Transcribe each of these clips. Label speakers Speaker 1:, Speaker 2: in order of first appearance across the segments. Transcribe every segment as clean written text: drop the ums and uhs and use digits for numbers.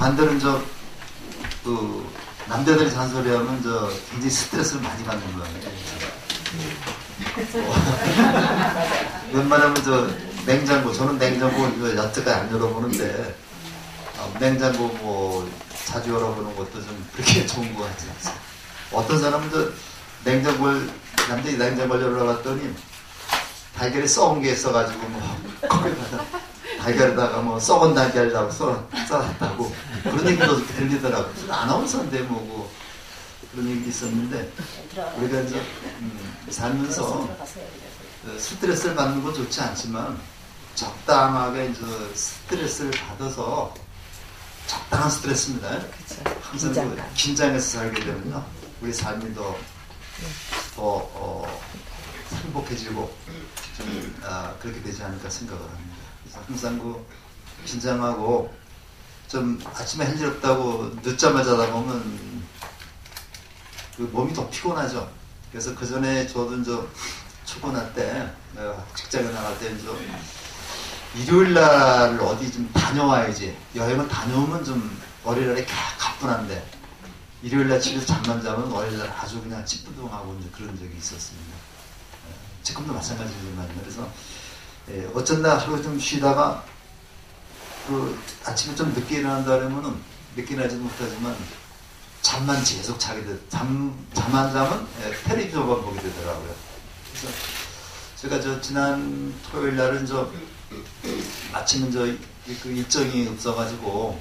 Speaker 1: 반대로 그 남자들이 잔소리하면 굉장히 스트레스를 많이 받는 거예요. 웬만하면 냉장고, 저는 냉장고 여태까지 안 열어보는데 냉장고 뭐 자주 열어보는 것도 좀 그렇게 좋은 것 같지 않아요. 어떤 사람은 남자들이 냉장고를 열어봤더니 달걀이 썩은 게 있어가지고 거기다가 달걀에다가 썩은 달걀이라고 써놨다고 그런 얘기도 들리더라고요. 아나운서인데 뭐고 그런 얘기 있었는데 우리가 이제 살면서 스트레스를 받는 건 좋지 않지만 적당하게 이제 스트레스를 받아서 적당한 스트레스입니다.
Speaker 2: 그쵸.
Speaker 1: 항상 긴장해서 살게 되면요 우리 삶이 더 행복해지고 좀 그렇게 되지 않을까 생각을 합니다. 그래서 항상 긴장하고 좀 아침에 할 일 없다고 늦잠을 자다 보면 그 몸이 더 피곤하죠. 그래서 그 전에 저도 초보나 때 내가 직장에 나갈 때 일요일 날 어디 좀 다녀와야지. 여행을 다녀오면 좀 월요일날에 가뿐한데 일요일 날 집에서 잠만 자면 월요일 날 아주 그냥 찌뿌둥하고 그런 적이 있었습니다. 지금도 마찬가지지만 그래서 어쩐다 하루 좀 쉬다가 아침에 좀 늦게 일어난다 그러면은 늦게 일어나지도 못하지만 잠만 계속 자게 돼. 잠 안 자면 텔레비전만 보게 되더라고요. 그래서 제가 지난 토요일 날은 마침은 그 일정이 없어가지고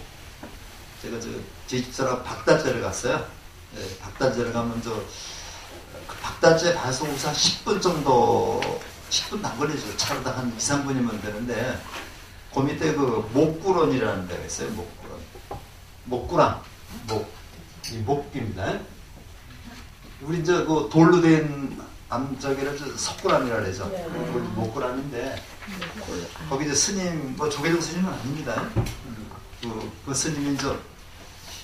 Speaker 1: 제가 제 집사람 박달재를 갔어요. 박달재를 가면 그 박달재 가서서 한 10분 정도 10분 안 걸리죠. 차로 한 2, 3분이면 되는데 그 밑에 그 목구런이라는 데가 있어요. 목구랑 목입니다. 우리 그 돌로 된 암저기를 석굴암이라 그러죠. 목굴암인데 거기 스님 조계종 스님은 아닙니다. 그 스님이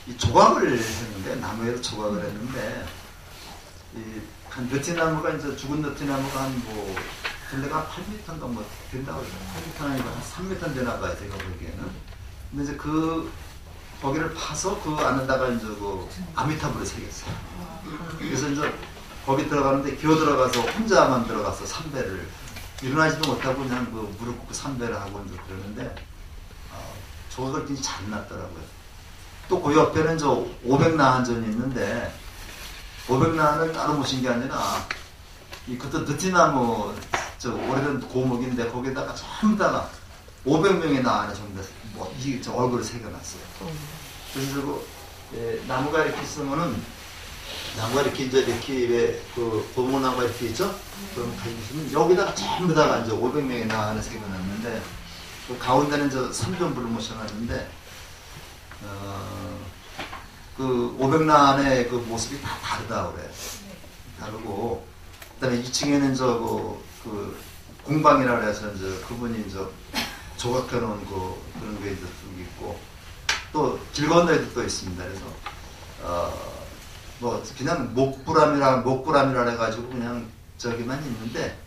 Speaker 1: 이 조각을 했는데 나무에도 조각을 했는데 한 느티나무가 죽은 느티나무가 한 둘레가 8m인가 된다고 그래요. 8m 아니고 한 3m 되나 봐요. 제가 보기에는. 근데 이제 거기를 파서 그 안에다가 그 아미타불을 새겼어요. 그래서 거기 들어가는데 기어 들어가서 혼자만 들어가서 삼배를 일어나지도 못하고 그냥 무릎 꿇고 삼배를 하고 그러는데 조각을 굉장히 잘 났더라고요. 또 그 옆에는 500나한전이 있는데 500나한을 따로 모신 게 아니라 그것도 느티나무 오래된 고목인데 거기다가 전부 다가 500명의 나한에 전부 다 얼굴을 새겨놨어요. 그래서 나무가 이렇게 있으면은 나무가 이렇게 고목나무가 이렇게 있죠? 그럼 있으면 여기다가 전부 다가 500명의 나한에 새겨놨는데 그 가운데는 삼존부를 모셔놨는데 그 500나한의 그 모습이 다 다르다 그래요. 다르고 그다음에 2층에는 그 공방이라 그래서 그분이 조각해놓은 그런 게 있고 또 길 건너에도 또 있습니다. 그래서 그냥 목구람이라 해가지고 그냥 저기만 있는데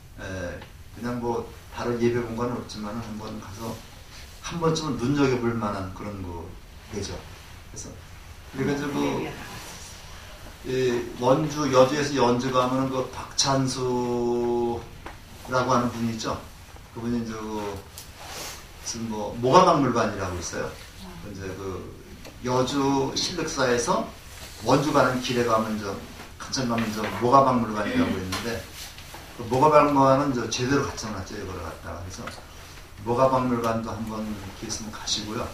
Speaker 1: 그냥 다른 예배 공간은 없지만 한번 가서 한 번쯤은 눈여겨볼 만한 그런 거죠. 그래서 우리가 여주에서 연주 가면은 그 박찬수라고 하는 분이 있죠. 그분이 무슨 모가박물관이라고 있어요. 이제 여주 실력사에서 원주 가는 길에 가면 한참 가면 모가박물관이라고 있는데 그 모가박물관은 제대로 갖춰놨죠. 이거를 갖다가 그래서 모가박물관도 한번 기회 있으면 가시고요.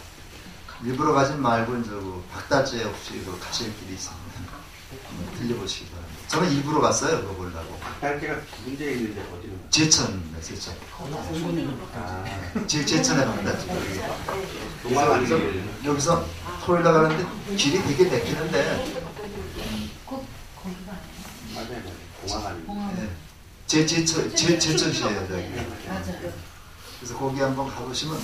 Speaker 1: 일부러 가진 말고 박달재 혹시 가실 길이 있습니다. 들려보시기 바랍니다. 저는 일부러 갔어요. 그거 보려고.
Speaker 3: 박달재가 문제 있는데 어디로?
Speaker 1: 제천입니다. 제천. 제천에 박달재. 여기서 토요일 나가는데 길이 되게 막히는데.
Speaker 3: 맞아요. 공화관이.
Speaker 1: 제천시에요. 저기. 그래서 거기 한번 가보시면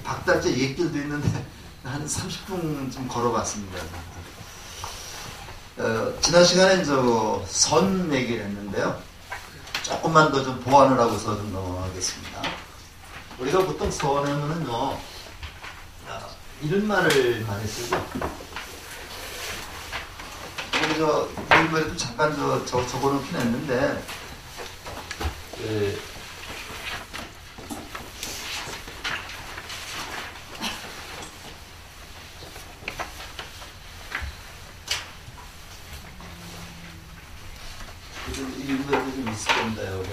Speaker 1: 박달재 옛길도 있는데 한 30분 좀 걸어봤습니다. 지난 시간에 선 얘기를 했는데요. 조금만 더 좀 보완을 하고서 좀 넘어가겠습니다. 우리가 보통 선하면은요, 이런 말을 많이 쓰죠. 우리 우리말에도 잠깐 적어놓긴 했는데, 이 문제도 좀 있을 겁니다, 여기.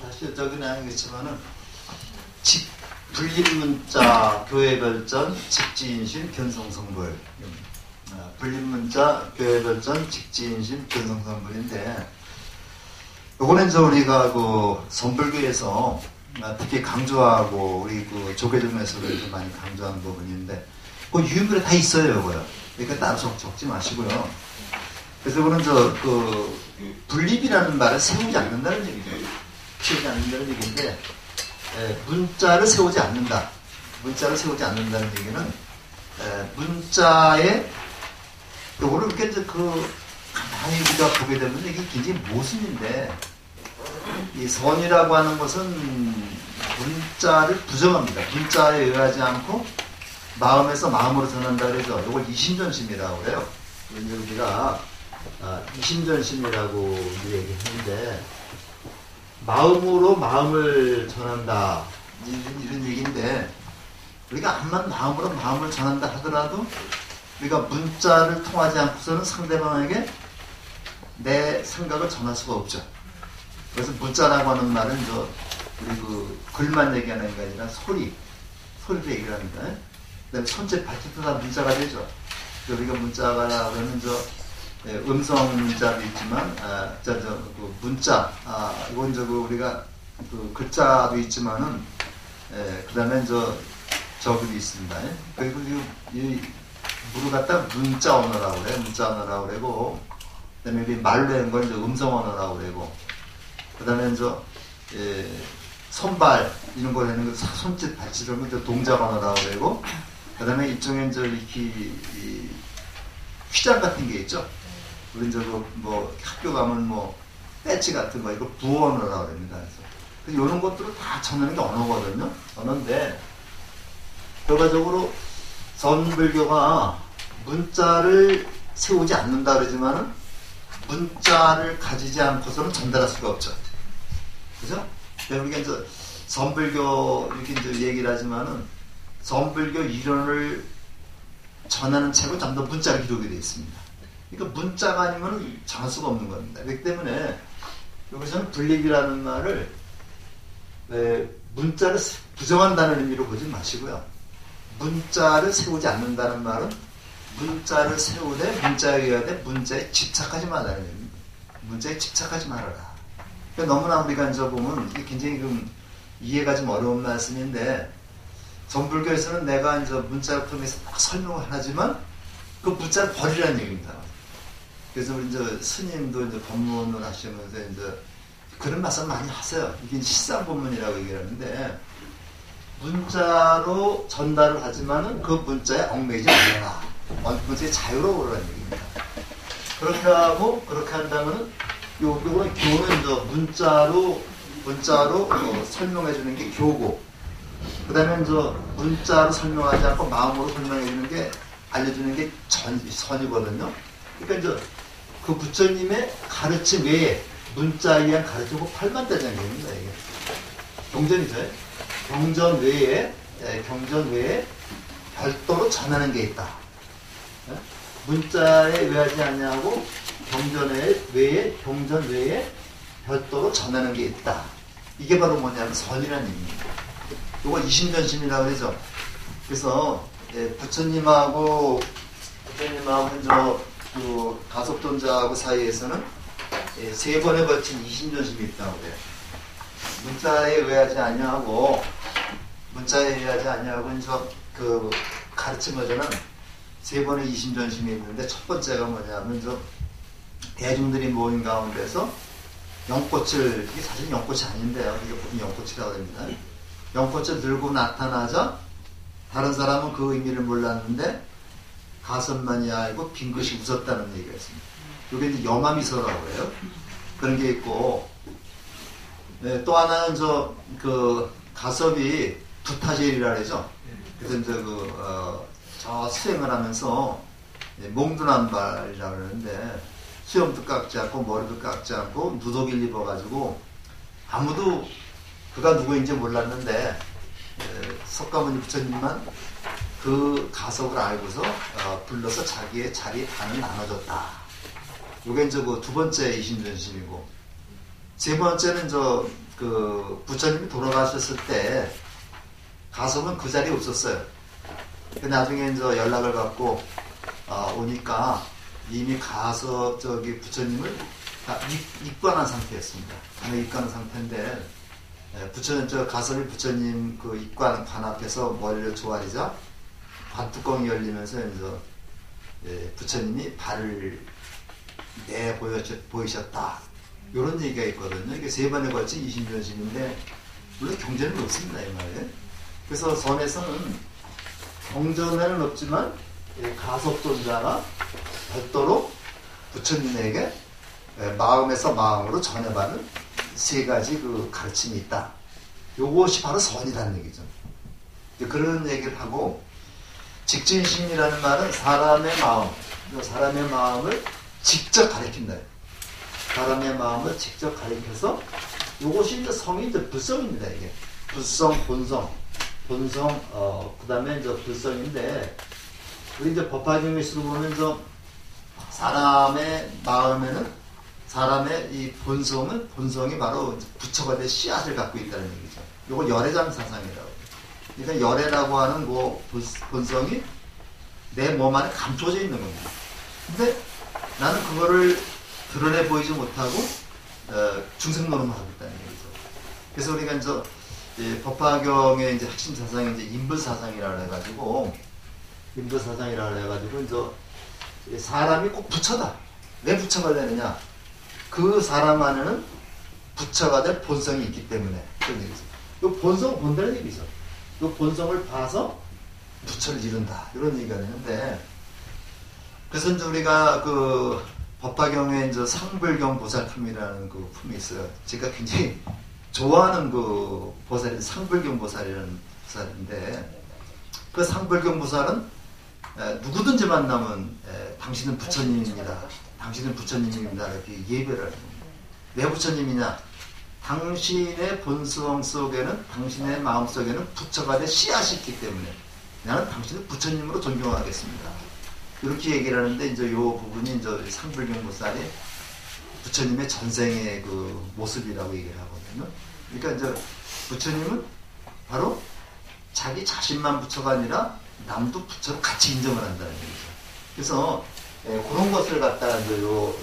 Speaker 1: 다시 저기는 아니겠지만은 불림문자 교회별전 직지인심 견성성불, 불림문자 교회별전 직지인심 견성성불인데, 요거는 이제 우리가 그 선불교에서 특히 강조하고 우리 그 조계종에서도 많이 강조한 부분인데, 그 유인글에 다 있어요, 요거요. 그러니까 따로 적지 마시고요. 그래서 그는 그 분립이라는 말을 세우지 않는다는 얘기죠. 세우지 않는다는 얘기인데, 문자를 세우지 않는다. 문자를 세우지 않는다는 얘기는, 문자에, 요거를 이렇게 이제 가만히 우리가 보게 되면 이게 굉장히 모순인데, 이 선이라고 하는 것은 문자를 부정합니다. 문자에 의하지 않고 마음에서 마음으로 전한다 그러죠. 요걸 이심전심이라고 그래요. 우리가 이심전심이라고 얘기했는데, 마음으로 마음을 전한다, 이런 얘기인데, 우리가 암만 마음으로 마음을 전한다 하더라도 우리가 문자를 통하지 않고서는 상대방에게 내 생각을 전할 수가 없죠. 그래서 문자라고 하는 말은 우리 글만 얘기하는 게 아니라 소리도 얘기를 합니다. 그다음에 손짓 발짓도 다 문자가 되죠. 우리가 문자가 그러면 음성 문자도 있지만, 그 문자, 이건 우리가 그 글자도 있지만은, 그 다음에 저기도 있습니다. 그리고 이 물을 갖다 문자 언어라고 그래요. 문자 언어라고 그러고, 그 다음에 말로 하는 건 음성 언어라고 그러고, 그 다음에 손발, 이런 걸 하는 거, 손짓, 발짓 이런 건 동작 언어라고 그러고, 그 다음에 이쪽엔 이렇게 휘장 같은 게 있죠. 우리 학교 가면 배지 같은 거, 이거 부언어라고 합니다. 그래서 이런 것들을 다 전하는 게 언어거든요. 언어인데, 결과적으로 선불교가 문자를 세우지 않는다 그러지만은, 문자를 가지지 않고서는 전달할 수가 없죠. 그죠? 우리가 선불교, 이렇게 얘기를 하지만은, 선불교 이론을 전하는 책은 전부 다 문자로 기록이 되어 있습니다. 그러니까 문자가 아니면 전할 수가 없는 겁니다. 그렇기 때문에 여기서는 분립이라는 말을 문자를 부정한다는 의미로 보지 마시고요. 문자를 세우지 않는다는 말은 문자를 세우되 문자에 의하되 문자에 집착하지 말라는 의미입니다. 문자에 집착하지 말아라. 그러니까 너무나 우리가 보면 이게 굉장히 이해가 좀 어려운 말씀인데, 전불교에서는 내가 문자를 통해서 딱 설명을 하지만 그 문자를 버리라는 얘기입니다. 그래서 우리 스님도 법문을 하시면서 그런 말씀 많이 하세요. 이게 실상법문이라고 얘기를 하는데, 문자로 전달을 하지만은 그 문자에 얽매이지 말아라. 문자에 자유로우라는 얘기입니다. 그렇게 하고, 그렇게 한다면은, 요거는 교는 문자로 설명해 주는 게 교고, 그 다음에 문자로 설명하지 않고 마음으로 설명해 주는 게, 알려주는 게 선이거든요. 그러니까 그 부처님의 가르침 외에 문자에 의한 가르침은 8만대장인 겁니다. 이게 경전이죠. 경전 외에 별도로 전하는 게 있다. 문자에 의하지 않냐고 경전 외에 별도로 전하는 게 있다. 이게 바로 뭐냐면 선이라는 의미입니다. 이거 이심전심이라고 그러죠. 그래서 부처님하고 그 가섭존자하고 사이에서는 3번에 걸친 이심전심이 있다고 그래요. 문자에 의하지 아니하고 가르친 거는 세 번의 이심전심이 있는데 첫 번째가 뭐냐면 대중들이 모인 가운데서 연꽃을, 이게 사실 연꽃이 아닌데요. 이게 보통 연꽃이라고 합니다. 연꽃을 들고 나타나자 다른 사람은 그 의미를 몰랐는데 가선만이 알고 빙긋이 웃었다는 얘기가 있습니다. 이게 이제 염화미소라고 해요. 그런 게 있고, 네, 또 하나는 그 가섭이 두타젤이라 그러죠. 그래서 이제 저 수행을 하면서 몽두난발이라고 그러는데 수염도 깎지 않고 머리도 깎지 않고 누더기를 입어가지고 아무도 그가 누구인지 몰랐는데 석가모니 부처님만 그 가섭을 알고서 불러서 자기의 자리 반을 나눠줬다. 이게 이제 그 두 번째 이심전심이고, 세 번째는 그 부처님이 돌아가셨을 때 가섭은 그 자리에 없었어요. 나중에 이제 연락을 받고 오니까 이미 가섭 부처님을 다 입관한 상태였습니다. 입관한 상태인데 부처님 가섭이 부처님 그 입관 관 앞에서 머리를 조아리자 관뚜껑이 열리면서 이제 부처님이 발을 내 보이셨다. 이런 얘기가 있거든요. 이게 세 번에 걸친 이심전심인데 물론 경전은 없습니다, 이 말에. 그래서 선에서는 경전에는 없지만 가섭존자가 별도로 부처님에게 마음에서 마음으로 전해받는 세 가지 그 가르침이 있다. 요것이 바로 선이라는 얘기죠. 그런 얘기를 하고, 직진심이라는 말은 사람의 마음을 직접 가리킨다. 사람의 마음을 직접 가리켜서 요것이 이제 성이 이제 불성입니다. 이게 불성, 본성, 그 다음에 이제 불성인데, 우리 이제 법화경에서 보면 사람의 마음에는 사람의 이 본성이 바로 부처가 된 씨앗을 갖고 있다는 얘기죠. 요거 열애장 사상이라고. 그러니까 열애라고 하는 그 본성이 내 몸 안에 감춰져 있는 겁니다. 근데 나는 그거를 드러내 보이지 못하고 중생노릇만 하고 있다는 얘기죠. 그래서 우리가 이제 법화경의 이제 핵심 사상이 이제 인불사상이라고 해가지고 이제 사람이 꼭 부처다. 왜 부처가 되느냐? 그 사람 안에는 부처가 될 본성이 있기 때문에 그런 얘기죠. 이 본성을 본다는 얘기죠. 이 본성을 봐서 부처를 이룬다. 이런 얘기가 되는데, 그래서 이제 우리가 그 법화경에 이제 상불경 보살품이라는 그 품이 있어요. 제가 굉장히 좋아하는 그 보살이 상불경 보살이라는 보살인데, 그 상불경 보살은 누구든지 만나면 당신은 부처님입니다. 당신은 부처님입니다. 이렇게 예배를 하는 겁니다. 왜 부처님이냐? 당신의 본성 속에는, 당신의 마음 속에는 부처가 된 씨앗이 있기 때문에 나는 당신을 부처님으로 존경하겠습니다. 이렇게 얘기를 하는데, 이제 이 부분이 이제 상불경 보살이 부처님의 전생의 그 모습이라고 얘기를 하거든요. 그러니까 이제 부처님은 바로 자기 자신만 부처가 아니라 남도 부처로 같이 인정을 한다는 얘기죠. 그래서 그런 것을 갖다가 이제 요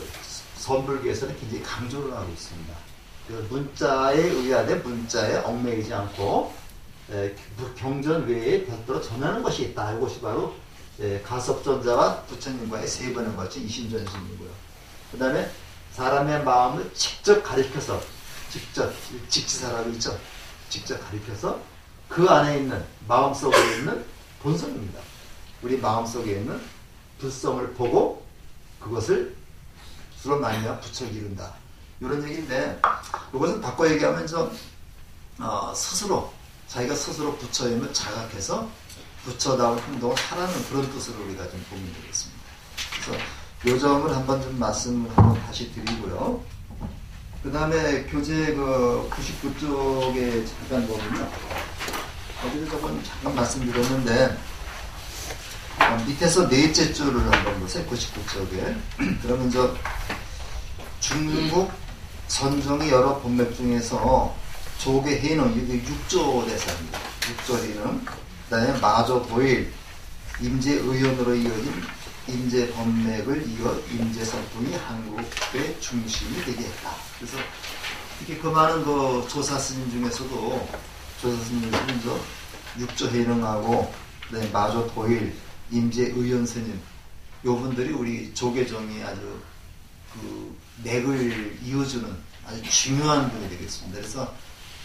Speaker 1: 선불교에서는 굉장히 강조를 하고 있습니다. 문자에 의하되 문자에 얽매이지 않고 경전 외에 별도로 전하는 것이 있다. 이것이 바로 가섭존자와 부처님과의 세 번에 걸친 이심전심이고요. 그 다음에 사람의 마음을 직접 가리켜서, 직지사라고 있죠. 직접 가리켜서 그 안에 있는, 마음속에 있는 본성입니다. 우리 마음속에 있는 불성을 보고 그것을 주로 말미암아 부처를 이룬다. 이런 얘기인데, 이것은 바꿔 얘기하면 자기가 스스로 부처임을 자각해서 부처다운 행동을 하라는 그런 뜻으로 우리가 좀 보면 되겠습니다. 그래서 요 점을 한번 좀 말씀을 한번 다시 드리고요. 그 다음에 교재 그 99쪽에 잠깐 보면요. 거기서 조금 잠깐 말씀드렸는데, 밑에서 넷째 줄을 한번 보세요. 99쪽에. 그러면 중국 선종의 여러 본맥 중에서 조계 해능, 이게 6조 대사입니다. 6조 해능. 그 다음에 마조 보일, 임제 의원으로 이어진 임제 법맥을 이어 임제 선풍이 한국의 중심이 되게 했다. 그래서 이렇게 그 많은 그 조사 스님 중에서도 6조 해능하고 그다음에 마조 도일, 임재 의원 스님, 요분들이 우리 조계종이 아주 그 맥을 이어주는 아주 중요한 분이 되겠습니다. 그래서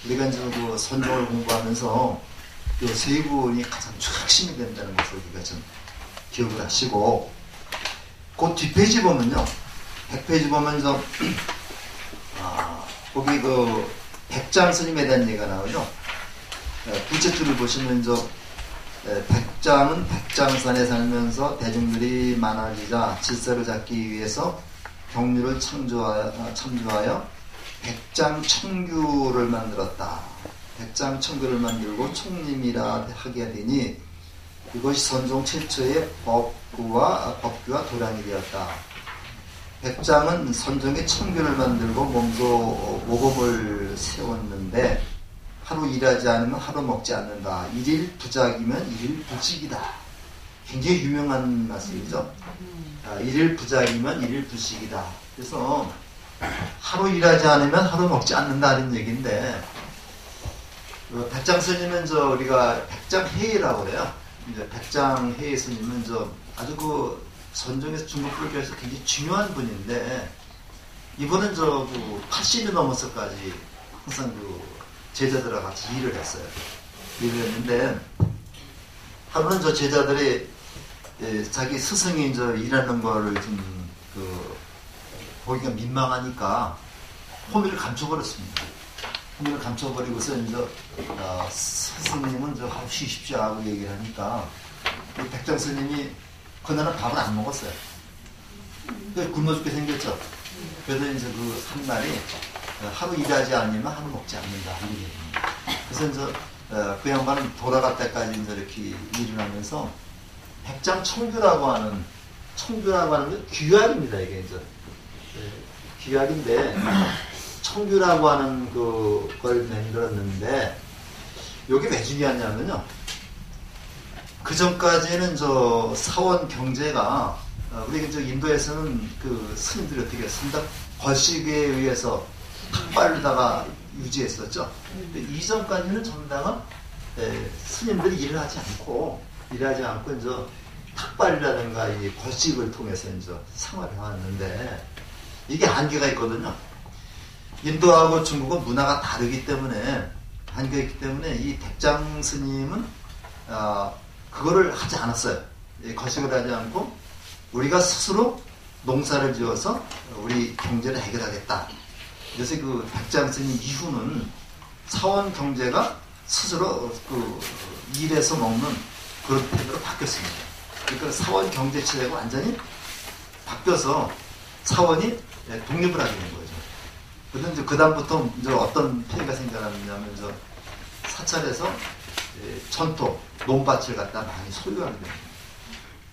Speaker 1: 우리가 이제 그 선종을 공부하면서 요 세 분이 가장 핵심이 된다는 것을 우리가 좀 기억을 하시고, 그 뒷페이지 보면요, 100페이지 보면 거기 그 백장 스님에 대한 얘기가 나오죠. 둘째 줄을 보시면 백장은 백장산에 살면서 대중들이 많아지자 질서를 잡기 위해서 경륜을 참조하여 백장청규를 만들었다. 백장청규를 만들고 총림이라 하게 되니 이것이 선종 최초의 법규와 도량이 되었다. 백장은 선종의 청규를 만들고 몸소 모범을 세웠는데 하루 일하지 않으면 하루 먹지 않는다. 일일 부작이면 일일 부식이다. 굉장히 유명한 말씀이죠. 일일 부작이면 일일 부식이다. 그래서 하루 일하지 않으면 하루 먹지 않는다는 얘기인데, 백장 스님은 우리가 백장해이라고 그래요. 이제 백장해이 스님은 아주 그 선종에서 중국 불교에서 굉장히 중요한 분인데, 이분은 그 80이 넘어서까지 항상 그 제자들과 같이 일을 했어요. 일을 했는데, 하루는 제자들이 자기 스승이 일하는 거를 보기가 민망하니까 호미를 감춰버렸습니다. 호미를 감춰버리고서 스승님은 하루 쉬십시오 하고 얘기를 하니까 백장 스님이 그날은 밥을 안 먹었어요. 굶어 죽게 생겼죠. 그래서 그 한 날이 하루 일하지 않으면 하루 먹지 않는다. 그래서 그 양반은 돌아갈 때까지 이렇게 일을 하면서 백장청규라고 하는 게 귀약입니다. 이게 귀약인데 청규라고 하는 그걸 만들었는데, 이게 왜 중요하냐면요, 그 전까지는 사원 경제가 우리 인도에서는 그 스님들이 어떻게 했습니다? 벌식에 의해서 탁발로다가 유지했었죠. 이전까지는 전부 다가 스님들이 일을 하지 않고 탁발이라든가 이 벌식을 통해서 생활을 해왔는데, 이게 한계가 있거든요. 인도하고 중국은 문화가 다르기 때문에, 한계가 있기 때문에 이 백장 스님은 그거를 하지 않았어요. 거식을 하지 않고 우리가 스스로 농사를 지어서 우리 경제를 해결하겠다. 그래서 그 백장 스님 이후는 사원 경제가 스스로 일해서 먹는 그런 태도로 바뀌었습니다. 그러니까 사원 경제 체제가 완전히 바뀌어서 사원이 독립을 하게 된 거죠. 그런데 그다음부터 어떤 폐해가 생겨났냐면 사찰에서 전토, 논밭을 갖다 많이 소유하게 됩니다.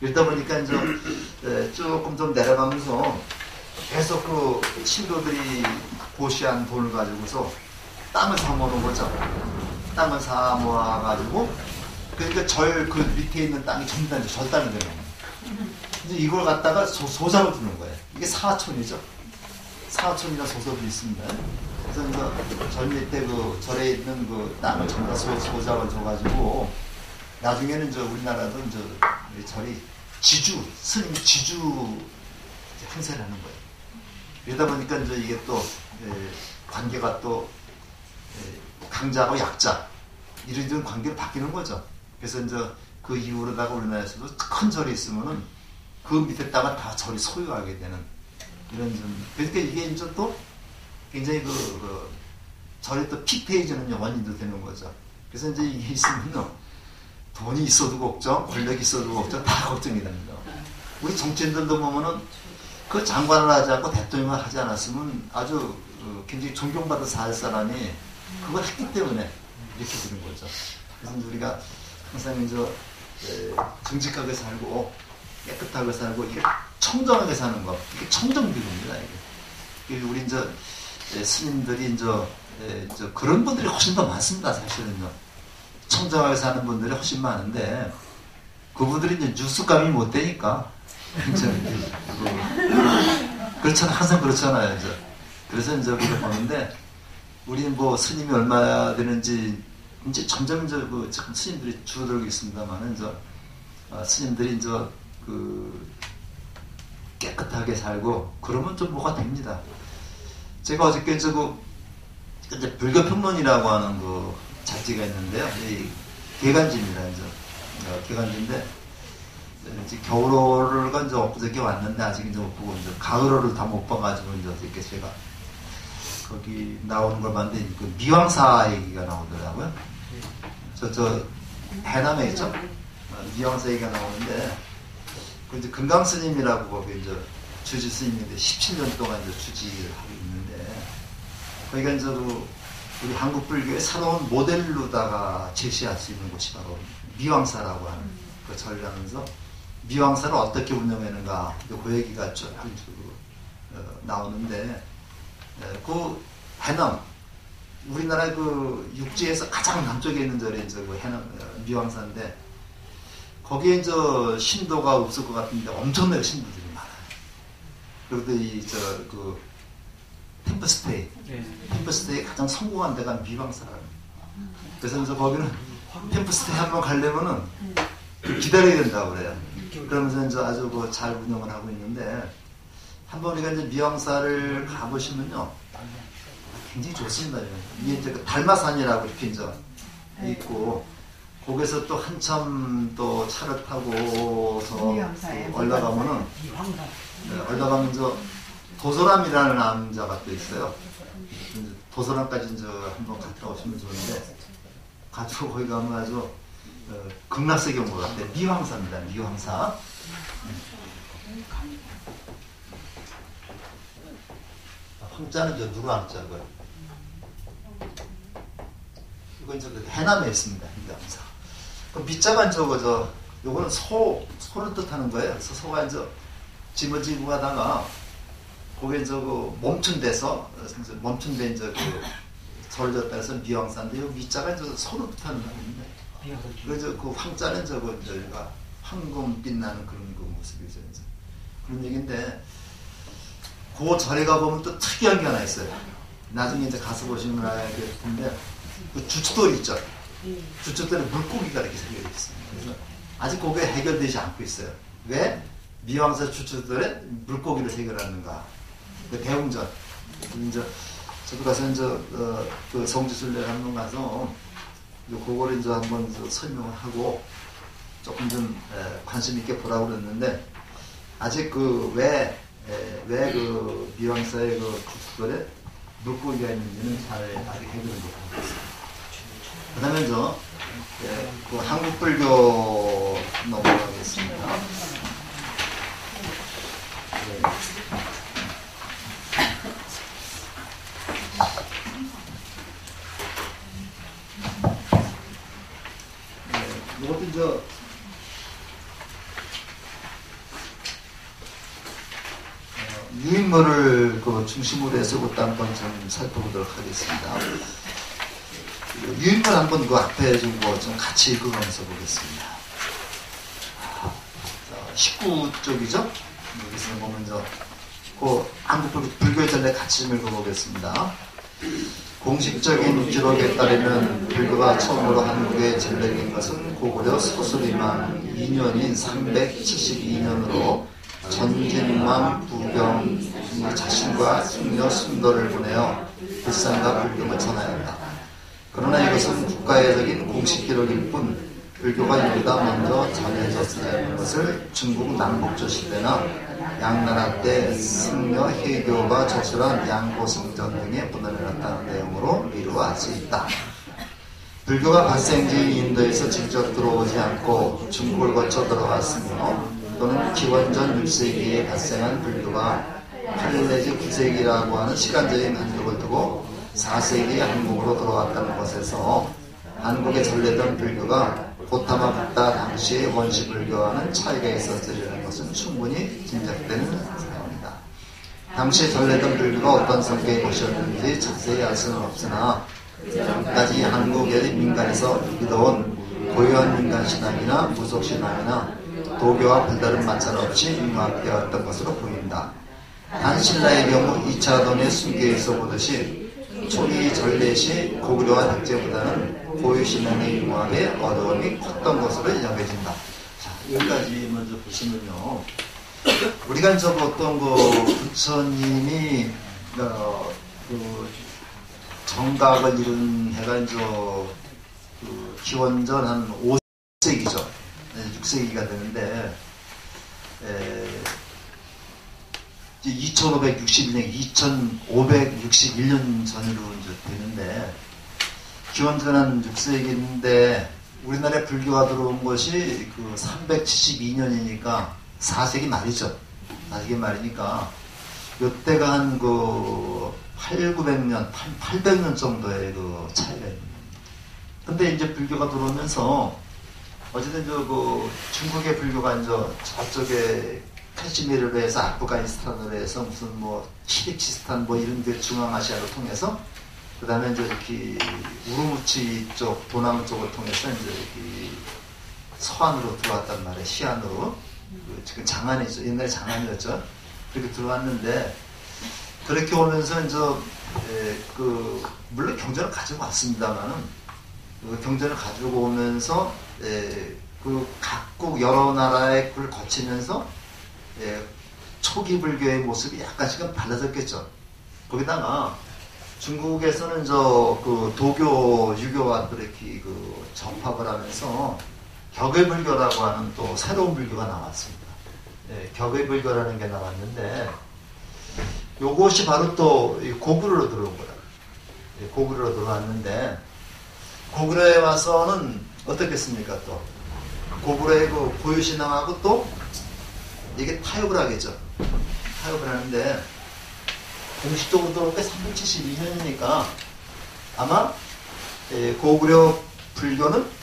Speaker 1: 이러다 보니까 조금 좀 내려가면서 계속 그 신도들이 고시한 돈을 가지고서 땅을 사모는 거죠. 땅을 사모아가지고, 그러니까 그 밑에 있는 땅이 전부 다 절 땅이 되는 거예요. 이제 이걸 갖다가 소작을 두는 거예요. 이게 사촌이죠. 사촌이나 소속이 있습니다. 그래서 절 밑에 그 절에 있는 그 땅을 전부 다 소작을 줘가지고, 나중에는 우리나라도 절이 스님이 지주 행세를 하는 거예요. 그러다 보니까 이게 또 관계가 또 강자하고 약자 이런 관계로 바뀌는 거죠. 그래서 그 이후로다가 우리나라에서도 큰 절이 있으면은 그 밑에 땅은 다 절이 소유하게 되는 이런 그러니까 이게 또 굉장히 절의 또 픽페이지는 원인도 되는 거죠. 그래서 이게 있으면요, 돈이 있어도 걱정, 권력이 있어도 걱정, 다 걱정이 됩니다. 우리 정치인들도 보면은 그 장관을 하지 않고 대통령을 하지 않았으면 아주 굉장히 존경받아 살 사람이 그걸 했기 때문에 이렇게 되는 거죠. 그래서 우리가 항상 정직하게 살고 깨끗하게 살고 이게 청정하게 사는 거, 이게 청정비입니다. 이게 우리 스님들이 그런 분들이 훨씬 더 많습니다. 사실은요. 청정하게 사는 분들이 훨씬 많은데 그분들이 뉴스감이 못 되니까 그렇잖아, 항상 그렇잖아요. 그래서 우리가 보는데, 우리는 스님이 얼마 되는지 이제 점점 지금 스님들이 줄어들고 있습니다만은 스님들이 이제 깨끗하게 살고 그러면 좀 뭐가 됩니다. 제가 어저께 이제 불교평론이라고 하는 잡지가 있는데요. 이 개간지입니다. 개간지인데 이제 겨울호를 이제 엊그저께 왔는데 아직 이제 못 보고 이제 가을호를 다 못 봐가지고 이제 어저께 제가 거기 나오는 걸 봤는데 그 미왕사 얘기가 나오더라고요. 저 해남에 있죠. 미왕사 얘기가 나오는데 그 이제 금강 스님이라고 거기 이제 주지 스님인데 17년 동안 이제 주지를 하고 있는데 거기가 이제 우리 한국 불교의 새로운 모델로다가 제시할 수 있는 곳이 바로 미왕사라고 하는 그 절이라면서 미왕사를 어떻게 운영하는가 그 얘기가 쭉 나오는데 그 해남 우리나라 그 육지에서 가장 남쪽에 있는 절이 이제 그 해남 미왕사인데 거기에 이제 신도가 없을 것 같은데 엄청나게 신도들이 많아요. 그리고 그 템플스테이 가장 성공한 데가 미왕사라는. 그래서 이제 거기는 템플스테이 한번 가려면은 기다려야 된다고 그래요. 그러면서 이제 아주 잘 운영을 하고 있는데 한번 우리가 이제 미왕사를 가보시면요 굉장히 좋습니다. 이게 이제 그 달마산이라고 이렇게 이제 있고 거기서 또 한참 또 차를 타고서 올라가면은 올라가면 도소람이라는 남자가 또 있어요. 도소람까지 이제 한번 갔다 오시면 좋은데 가지고 거기 가면 아주 극락세계 온 것 같아요. 미왕사입니다. 미왕사. 황자는 누구 황자고요? 이거 이제 해남에 있습니다. 미왕사. 그 밑자가 요거는 소를 뜻하는 거예요. 그래서 소가 이제 짐을 지고 가다가 거기에 멈춘 데서 멈춘 데 절졌다 해서 미왕사인데 요 밑자가 소를 뜻하는 겁니다. 그래서 그 황자는 저희가 황금빛 나는 그런 모습이죠. 그런 얘기인데 그 절에 가보면 또 특이한 게 하나 있어요. 나중에 이제 가서 보시면 알겠는데 그 주춧돌 있죠. 주춧돌에 물고기가 이렇게 새겨져 있습니다. 그래서 아직 그게 해결되지 않고 있어요. 왜? 미왕사 주춧돌에 물고기를 새겨놨는가? 그 대웅전. 이제 저도 가서 그 성지순례를 한번 가서 그거를 이제 한번 설명을 하고 조금 좀 관심 있게 보라고 그랬는데 아직 왜 그 미왕사의 그 주춧돌에 물고기가 있는지는 잘 아직 해결을 못하고 있어요. 그 다음에 그 한국 불교 넘어가겠습니다. 이것도 유인물을 그 중심으로 해서 그것도 한번 좀 살펴보도록 하겠습니다. 유인물 한번 그 앞에 좀 같이 읽어가면서 보겠습니다. 19쪽이죠? 여기서 보면 그 한국 불교의 전례 같이 좀 읽어보겠습니다. 공식적인 기록에 따르면 불교가 처음으로 한국에 전래된 것은 고구려 소수리만 2년인 372년으로 전진만 부경이 자신과 승려 순도를 보내어 불상과 불경을 전하였다. 그러나 이것은 국가회적인 공식 기록일 뿐 불교가 여기다 먼저 전해졌다는 것을 중국 남북조 시대나 양나라 때 승려 해교가 저술한 양고승전 등에 보내놨다는 내용으로 미루어 알 수 있다. 불교가 발생지인 인도에서 직접 들어오지 않고 중국을 거쳐 들어왔으며 또는 기원전 6세기에 발생한 불교가 8 내지 9세기라고 하는 시간적인 간격을 두고 4세기에 한국으로 들어왔다는 것에서 한국에 전래된 불교가 고타마 붓다 당시의 원시 불교와는 차이가 있었으리라는 것은 충분히 짐작되는 사항이다. 당시에 전래된 불교가 어떤 성격의 것이었는지 자세히 알 수는 없으나 지금까지 한국의 민간에서 믿어온 고유한 민간신앙이나 무속신앙이나 도교와 별다른 마찰 없이 융합되었던 것으로 보인다. 단 신라의 경우 2차 돈의 순교에서 보듯이 초기 전례시 고구려와 백제보다는 고유신앙의 융합에 어려움이 컸던 것으로 여겨진다. 자, 여기까지 먼저 보시면요. 우리가 이제 어떤 부처님이 그 정각을 이룬 해가 이제 기원전 한 5세기죠. 6세기가 되는데 2561년, 2561년 전으로 이제 되는데 기원전 한 6세기인데 우리나라에 불교가 들어온 것이 그 372년이니까 4세기 말이죠. 4세기 말이니까 이때가 한 그 800년, 800년 정도의 그 차이가 있는. 근데 이제 불교가 들어오면서 어쨌든 그 중국의 불교가 이제 저쪽에 카시미르로 해서 아프가니스탄으로 해서 무슨 뭐 키르기스탄 뭐 이런 데 중앙아시아로 통해서 그 다음에 이제 이렇게 우르무치 쪽, 도남 쪽을 통해서 이제 이렇게 서안으로 들어왔단 말이에요. 시안으로. 지금 장안이죠. 옛날에 장안이었죠. 그렇게 들어왔는데 그렇게 오면서 이제 물론 경전을 가지고 왔습니다만은 그 경전을 가지고 오면서 그 각국 여러 나라의 글 거치면서 초기 불교의 모습이 약간씩은 달라졌겠죠. 거기다가 중국에서는 그 도교, 유교와 또 이렇게 그 접합을 하면서 격의불교라고 하는 또 새로운 불교가 나왔습니다. 격의불교라는 게 나왔는데 요것이 바로 또 고구려로 들어온 거예요. 고구려로 들어왔는데 고구려에 와서는 어떻겠습니까? 또 고구려의 그 고유신앙하고 또 이게 타협을 하겠죠. 타협을 하는데 공식적으로 들어올 때 372년이니까 아마 고구려 불교는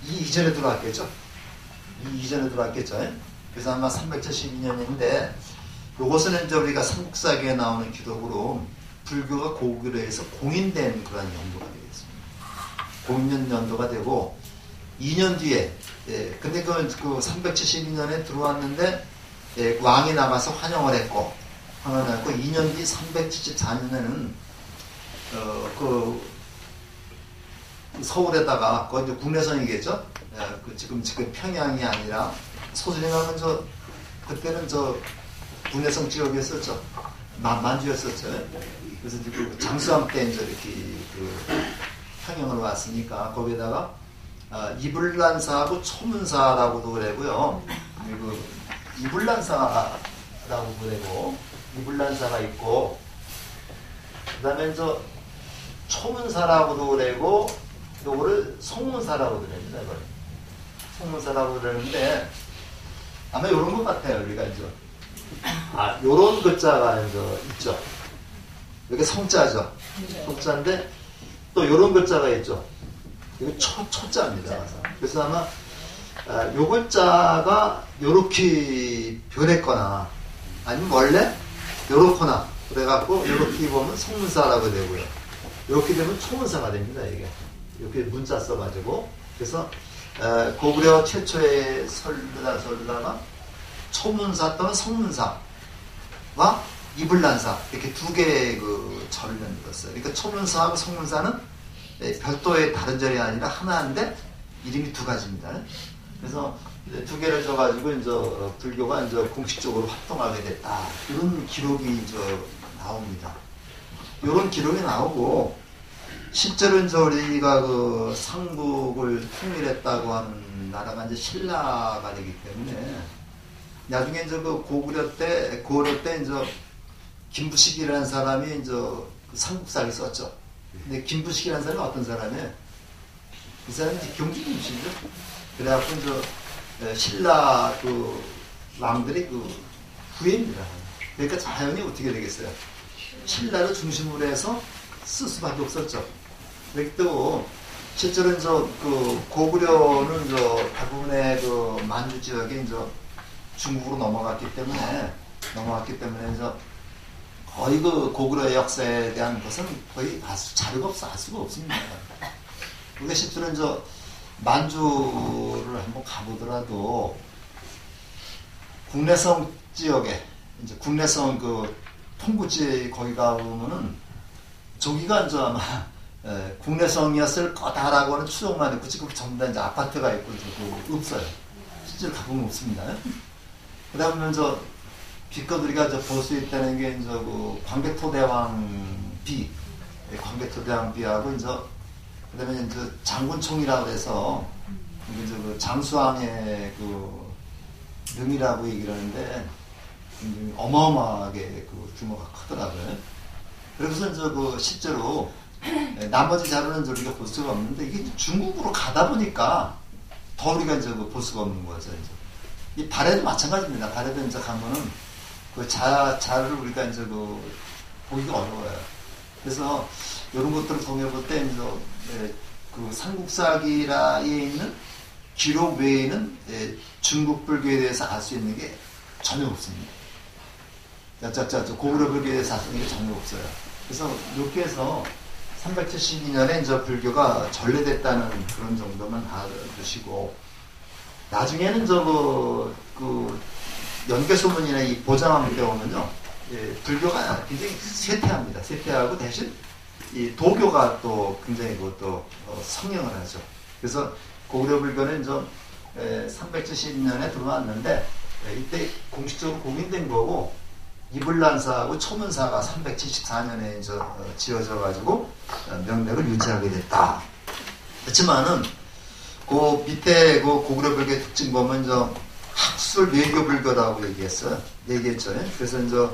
Speaker 1: 이 이전에 들어왔겠죠. 이 이전에 들어왔겠죠. 그래서 아마 372년인데 요것은 이제 우리가 삼국사기에 나오는 기록으로 불교가 고구려에서 공인된 그런 연도가 되겠습니다. 공인 연도가 되고 2년 뒤에 근데 그 372년에 들어왔는데 왕이 나가서 환영을 했고 2년 뒤 374년에는 서울에다가 그건 이제 국내선이겠죠. 지금 평양이 아니라 소진이라면 그때는 국내성 지역이었었죠. 만주였었죠. 그래서 이제 그 장수함 때 이제 이렇게 평양을 왔으니까 거기에다가 이불란사하고 초문사라고도 그러고요. 그리고 이불란사라고 그러고 이불란사가 있고 그다음에 초문사라고도 그러고 요거를 송문사라고 그럽니다. 송문사라고 그러는데 아마 요런 것 같아요. 우리가 요런 글자가 있죠. 이게 성자죠. 성자인데 또 요런 글자가 있죠. 이거 초자입니다. 그래서 아마 요 글자가 요렇게 변했거나 아니면 원래 요렇거나 그래갖고 요렇게 보면 송문사라고 되고요. 이렇게 되면 초문사가 됩니다. 이게 이렇게 문자 써가지고 그래서 고구려 최초의 설가가 초문사 또는 성문사와 이불란사 이렇게 두 개의 그 절을 만들었어요. 그러니까 초문사하고 성문사는 별도의 다른 절이 아니라 하나인데 이름이 두 가지입니다. 그래서 두 개를 줘가지고 불교가 공식적으로 활동하게 됐다. 이런 기록이 나옵니다. 이런 기록이 나오고 실제로 우리가 그 삼국을 통일했다고 하는 나라가 신라가 되기 때문에 나중에 그 고구려 때 김부식이라는 사람이 삼국사를 썼죠. 근데 김부식이라는 사람이 어떤 사람이에요? 이 사람이 경주김씨죠. 그래갖고 신라 그 왕들이 그 후예입니다. 그러니까 자연이 어떻게 되겠어요? 신라를 중심으로 해서 쓸 수밖에 없었죠. 그렇기 때문에 실제로 그 고구려는 대부분의 그 만주 지역이 중국으로 넘어갔기 때문에 거의 그 고구려의 역사에 대한 것은 거의 자료가 없어 알 수가 없습니다. 우리가 실제로 만주를 한번 가보더라도 국내성 지역에 국내성 그 통구지 거기 가보면은 저기가 이제 아마 국내성이었을 거다라고는 추정만 했고 지금 전부 다 이제 아파트가 있고 없어요. 실제로 가보면 없습니다. 그다음에 저 빛껏 우리가 볼 수 있다는 게 이제 그 광개토대왕 비, 광개토대왕 비하고 이제 그다음에 이제 장군총이라고 해서 이제 그 장수왕의 그 능이라고 얘기를 하는데 어마어마하게 그 규모가 크더라고요. 그래서 이제 그 실제로 나머지 자료는 우리가 볼 수가 없는데 이게 중국으로 가다 보니까 더 우리가 이제 볼 수가 없는 거죠. 이제. 이 발해도 마찬가지입니다. 발해도 이제 가면은 그 자료를 우리가 이제 보기가 어려워요. 그래서 이런 것들을 통해 볼 때 이제 그 삼국사기라에 있는 기록 외에는 중국 불교에 대해서 알 수 있는 게 전혀 없습니다. 고구려 불교에 대해서 알 수 있는 게 전혀 없어요. 그래서 이렇게 해서 372년에 이제 불교가 전래됐다는 그런 정도만 알아두시고, 나중에는 그 연개소문이나 이 보장왕 때오면요, 불교가 굉장히 쇠퇴합니다. 쇠퇴하고 대신 이 도교가 또 굉장히 또 성행을 하죠. 그래서 고구려 불교는 좀 372년에 들어왔는데 이때 공식적으로 공인된 거고, 이불란사하고 초문사가 374년에 이제 지어져 가지고 명맥을 유지하게 됐다. 그렇지만은 그 밑에 그 고구려 불교의 특징 보면 학술 외교 불교라고 얘기했죠. 그래서 이제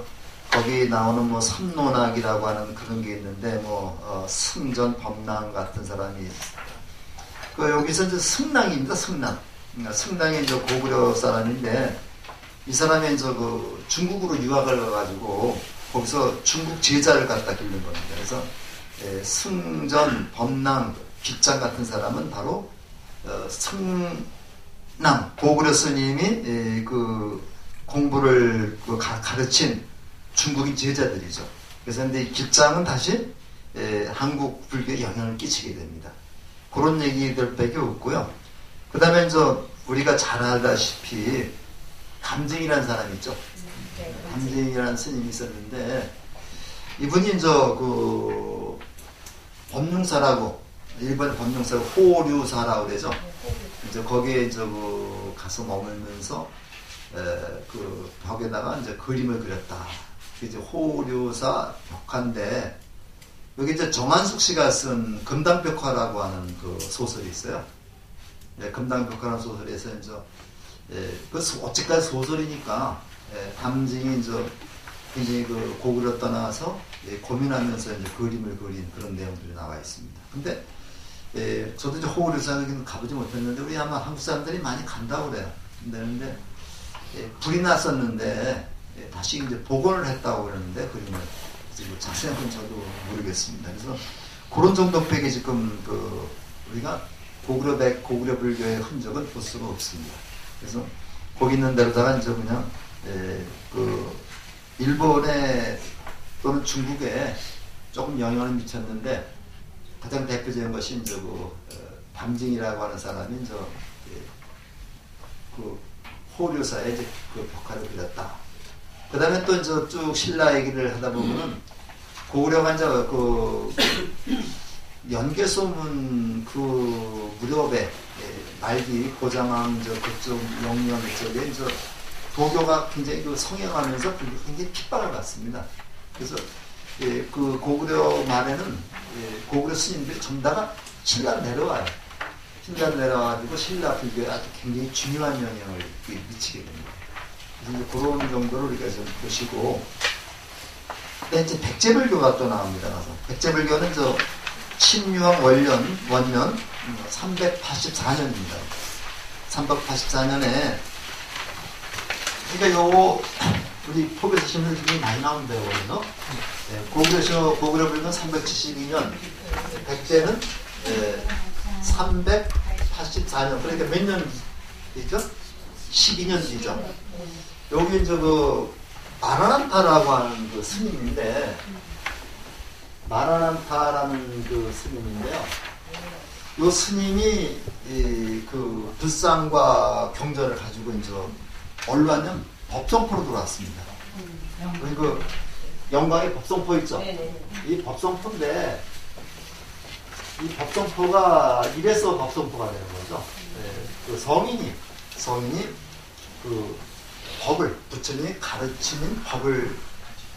Speaker 1: 거기 나오는 뭐 삼론학이라고 하는 그런 게 있는데 승전 법랑 같은 사람이 있어요. 여기서 이제 승랑입니다. 승랑이 이제 고구려 사람인데 이 사람이 이제 중국으로 유학을 가가지고 거기서 중국 제자를 갖다 기른 겁니다. 그래서 승전, 법랑, 깃장 같은 사람은 바로 승랑 고구려 스님이 그 공부를 가르친 중국인 제자들이죠. 그래서 근데 이 깃장은 다시 한국 불교에 영향을 끼치게 됩니다. 그런 얘기들밖에 없고요. 그 다음에 이제 우리가 잘 알다시피 감증이라는 사람이 있죠. 감증이라는 스님이 있었는데 이분이 이제 그 법륜사라고, 일본 법륜사라고 호류사라고 그러죠. 이제 거기에 이제 가서 머물면서 그 벽에다가 이제 그림을 그렸다. 이제 호류사 벽화인데 여기 이제 정한숙 씨가 쓴 금당벽화라고 하는 그 소설이 있어요. 금당벽화라는 소설에서 이제 그 어찌까지 소설이니까 담징이 이제 굉장히 그 고구려 떠나서 고민하면서 이제 그림을 그린 그런 내용들이 나와 있습니다. 근데 저도 이제 호구류사는 가보지 못했는데 우리 아마 한국 사람들이 많이 간다고 그래요. 근데 불이 났었는데 다시 이제 복원을 했다고 그러는데 그림을 뭐 자세한 건 저도 모르겠습니다. 그래서 그런 정도밖에 지금 우리가 고구려 불교의 흔적은 볼 수가 없습니다. 그래서 거기 있는 데로다가 이제 그냥 그 일본에 또는 중국에 조금 영향을 미쳤는데 가장 대표적인 것이 이제 담징이라고 하는 사람이 이제 그 호류사에 이제 그 벽화를 그렸다. 그 다음에 또 이제 쭉 신라 얘기를 하다 보면은 고구려가 이제 그 연개소문 그 무렵에 말기 고장왕 그쪽 영령 쪽에 이제 도교가 굉장히 성행하면서 굉장히 핍박을 받습니다. 그래서 그 고구려 말에는 고구려 스님들이 전부 다가 신라로 내려와요. 신라로 내려와가지고 신라 불교에 아주 굉장히 중요한 영향을 미치게 됩니다. 그래서 이제 그런 정도로 우리가 좀 보시고, 근데 이제 백제불교가 또 나옵니다. 백제불교는 신유왕 원년 384년입니다. 384년에 그러니까 요거 우리 포교에서 신문이 많이 나온대요. 고구려 불교는 372년, 백제는 384년. 그러니까 몇 년이죠? 12년이죠. 여기 이제 마라난타라고 하는 그 스님인데, 마라난타라는 그 스님인데요. 요 스님이 그 불상과 경전을 가지고 이제 얼마년 법성포로 들어왔습니다. 그리고 영광의 법성포 있죠?
Speaker 2: 네네.
Speaker 1: 이 법성포인데, 이 법성포가 이래서 법성포가 되는 거죠. 네, 그 성인이 그 법을, 부처님이 가르치는 법을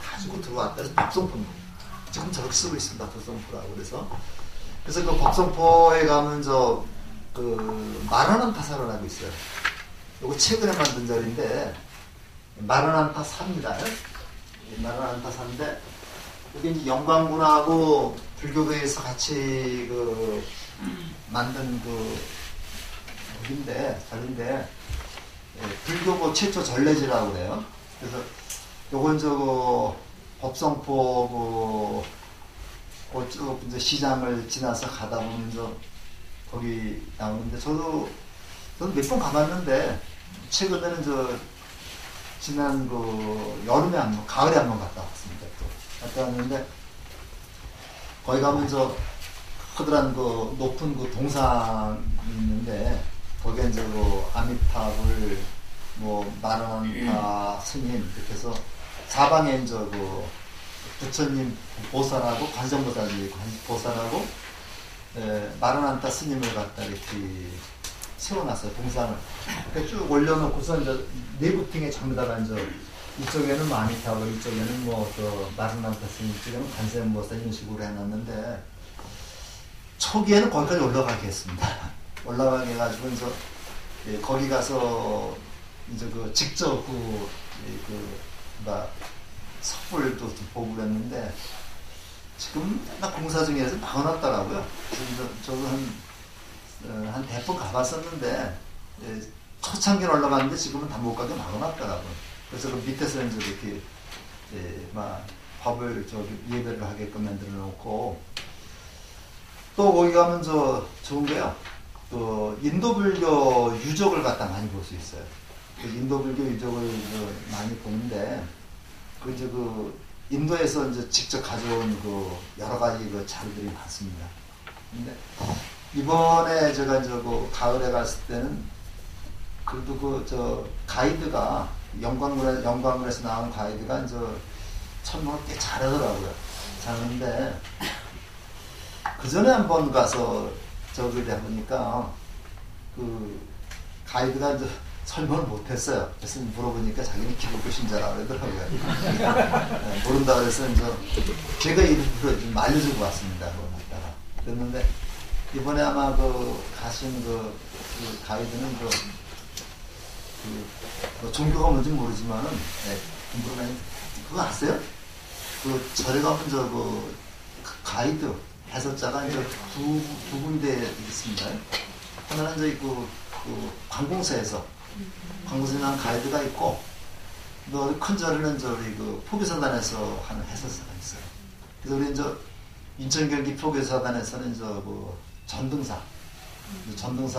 Speaker 1: 가지고 들어왔다 해서 법성포입니다. 지금 저렇게 쓰고 있습니다. 법성포라고. 그래서 그 법성포에 가면 그 마라난타사를 하고 있어요. 요거 최근에 만든 절인데, 마라난타사입니다. 마라난타사인데, 이게 이제 영광군하고 불교계에서 같이 만든 절인데, 불교고 최초 전래지라고 그래요. 그래서 요건 법성포 쭉 이제 시장을 지나서 가다 보면 거기 나오는데, 저도 몇 번 가봤는데, 최근에는 지난 여름에 가을에 한 번 갔다 왔습니다. 또 갔다 왔는데, 거기 가면 커다란 높은 동상이 있는데, 거기에 이제 아미타불, 마라난타 스님, 이렇게 해서 사방에 이제 부처님 보살하고 보살하고 마라난타 스님을 갖다 이렇게 세워놨어요. 동상을 쭉 올려놓고서 이제 내부팅에 전부다가 이쪽에는 아미타불, 이쪽에는 마라난타 스님, 이쪽에는 관세음보살 이런 식으로 해놨는데, 초기에는 거기까지 올라가게 했습니다. 올라가게 해가지고 거기 가서 이제 직접 섭불도 좀 보고 그랬는데, 지금 맨날 공사 중이라서 막아놨더라고요. 그래서 저도 한 100번 가봤었는데, 초창기에 올라갔는데 지금은 다 못 가게 막아놨더라고요. 그래서 그 밑에서 이제 이렇게 법을 예배를 하게끔 만들어 놓고, 또 거기 가면 좋은 게요. 인도 불교 유적을 갖다 많이 볼 수 있어요. 인도 불교 유적을 많이 보는데, 인도에서 이제 직접 가져온 여러 가지 자료들이 많습니다. 근데 이번에 제가 가을에 갔을 때는 그래도 가이드가 영광문에서 나온 가이드가 설명을 꽤 잘하더라고요. 잘하는데, 그 전에 한번 가서 해보니까 가이드가 설명을 못했어요. 그래서 물어보니까 자기는 기독교 신자라고 그러더라고요. 네, 모른다 그래서 제가 일부러 좀 알려주고 왔습니다. 그랬는데, 이번에 아마 가신 가이드는 종교가 뭔지 모르지만은, 궁금해. 그거 아세요? 절에 가면 가이드, 해설자가 두 군데 있습니다. 하나는 관공서에서 나온 가이드가 있고, 또 큰 절에는 포교사단에서 하는 해설사가 있어요. 그래서 우리 인천 경기 포교사단에서는 전등사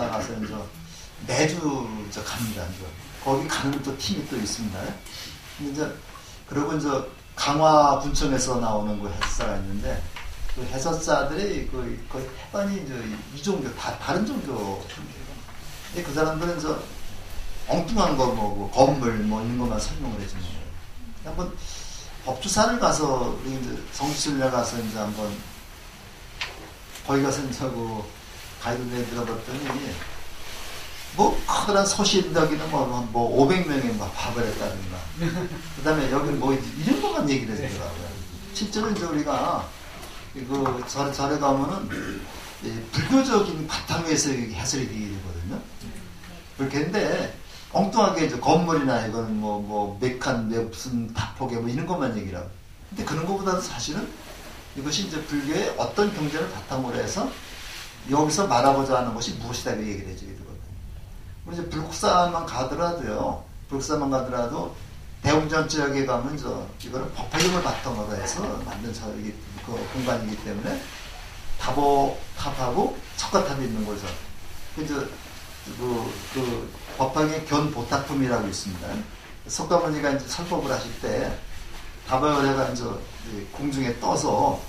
Speaker 1: 가서 매주 갑니다. 거기 가는 또 팀이 또 있습니다. 그리고 강화 군청에서 나오는 해설사가 있는데, 그 해설사들이 거의 해반이 이 종교, 다른 종교. 근데 그 사람들은 엉뚱한 거, 건물, 이런 것만 설명을 해주는 거예요. 한번 법주사를 가서, 성지순례 가서 한번, 거기 가서 가이드에 들어봤더니, 커다란 소신덕이는 500명이 밥을 했다든가. 그 다음에 여기 이런 것만 얘기를 해주더라고요. 실제로 우리가, 절에 가면은, 불교적인 바탕에서 해설이 되거든요. 그렇게인데, 엉뚱하게 건물이나 이거는 메칸, 무슨 다폭에 이런 것만 얘기를 하고. 근데 그런 것보다도 사실은 이것이 불교의 어떤 경전을 바탕으로 해서 여기서 말하고자 하는 것이 무엇이다, 그 얘기를 해주게 되거든요. 우리 불국사만 가더라도 대웅전 지역에 가면 이거는 법화경을 바탕으로 해서 만든 공간이기 때문에 탑하고 척가탑이 있는 거죠. 법화경의 견보탁품이라고 있습니다. 석가모니가 설법을 하실 때 다발여자가 공중에 떠서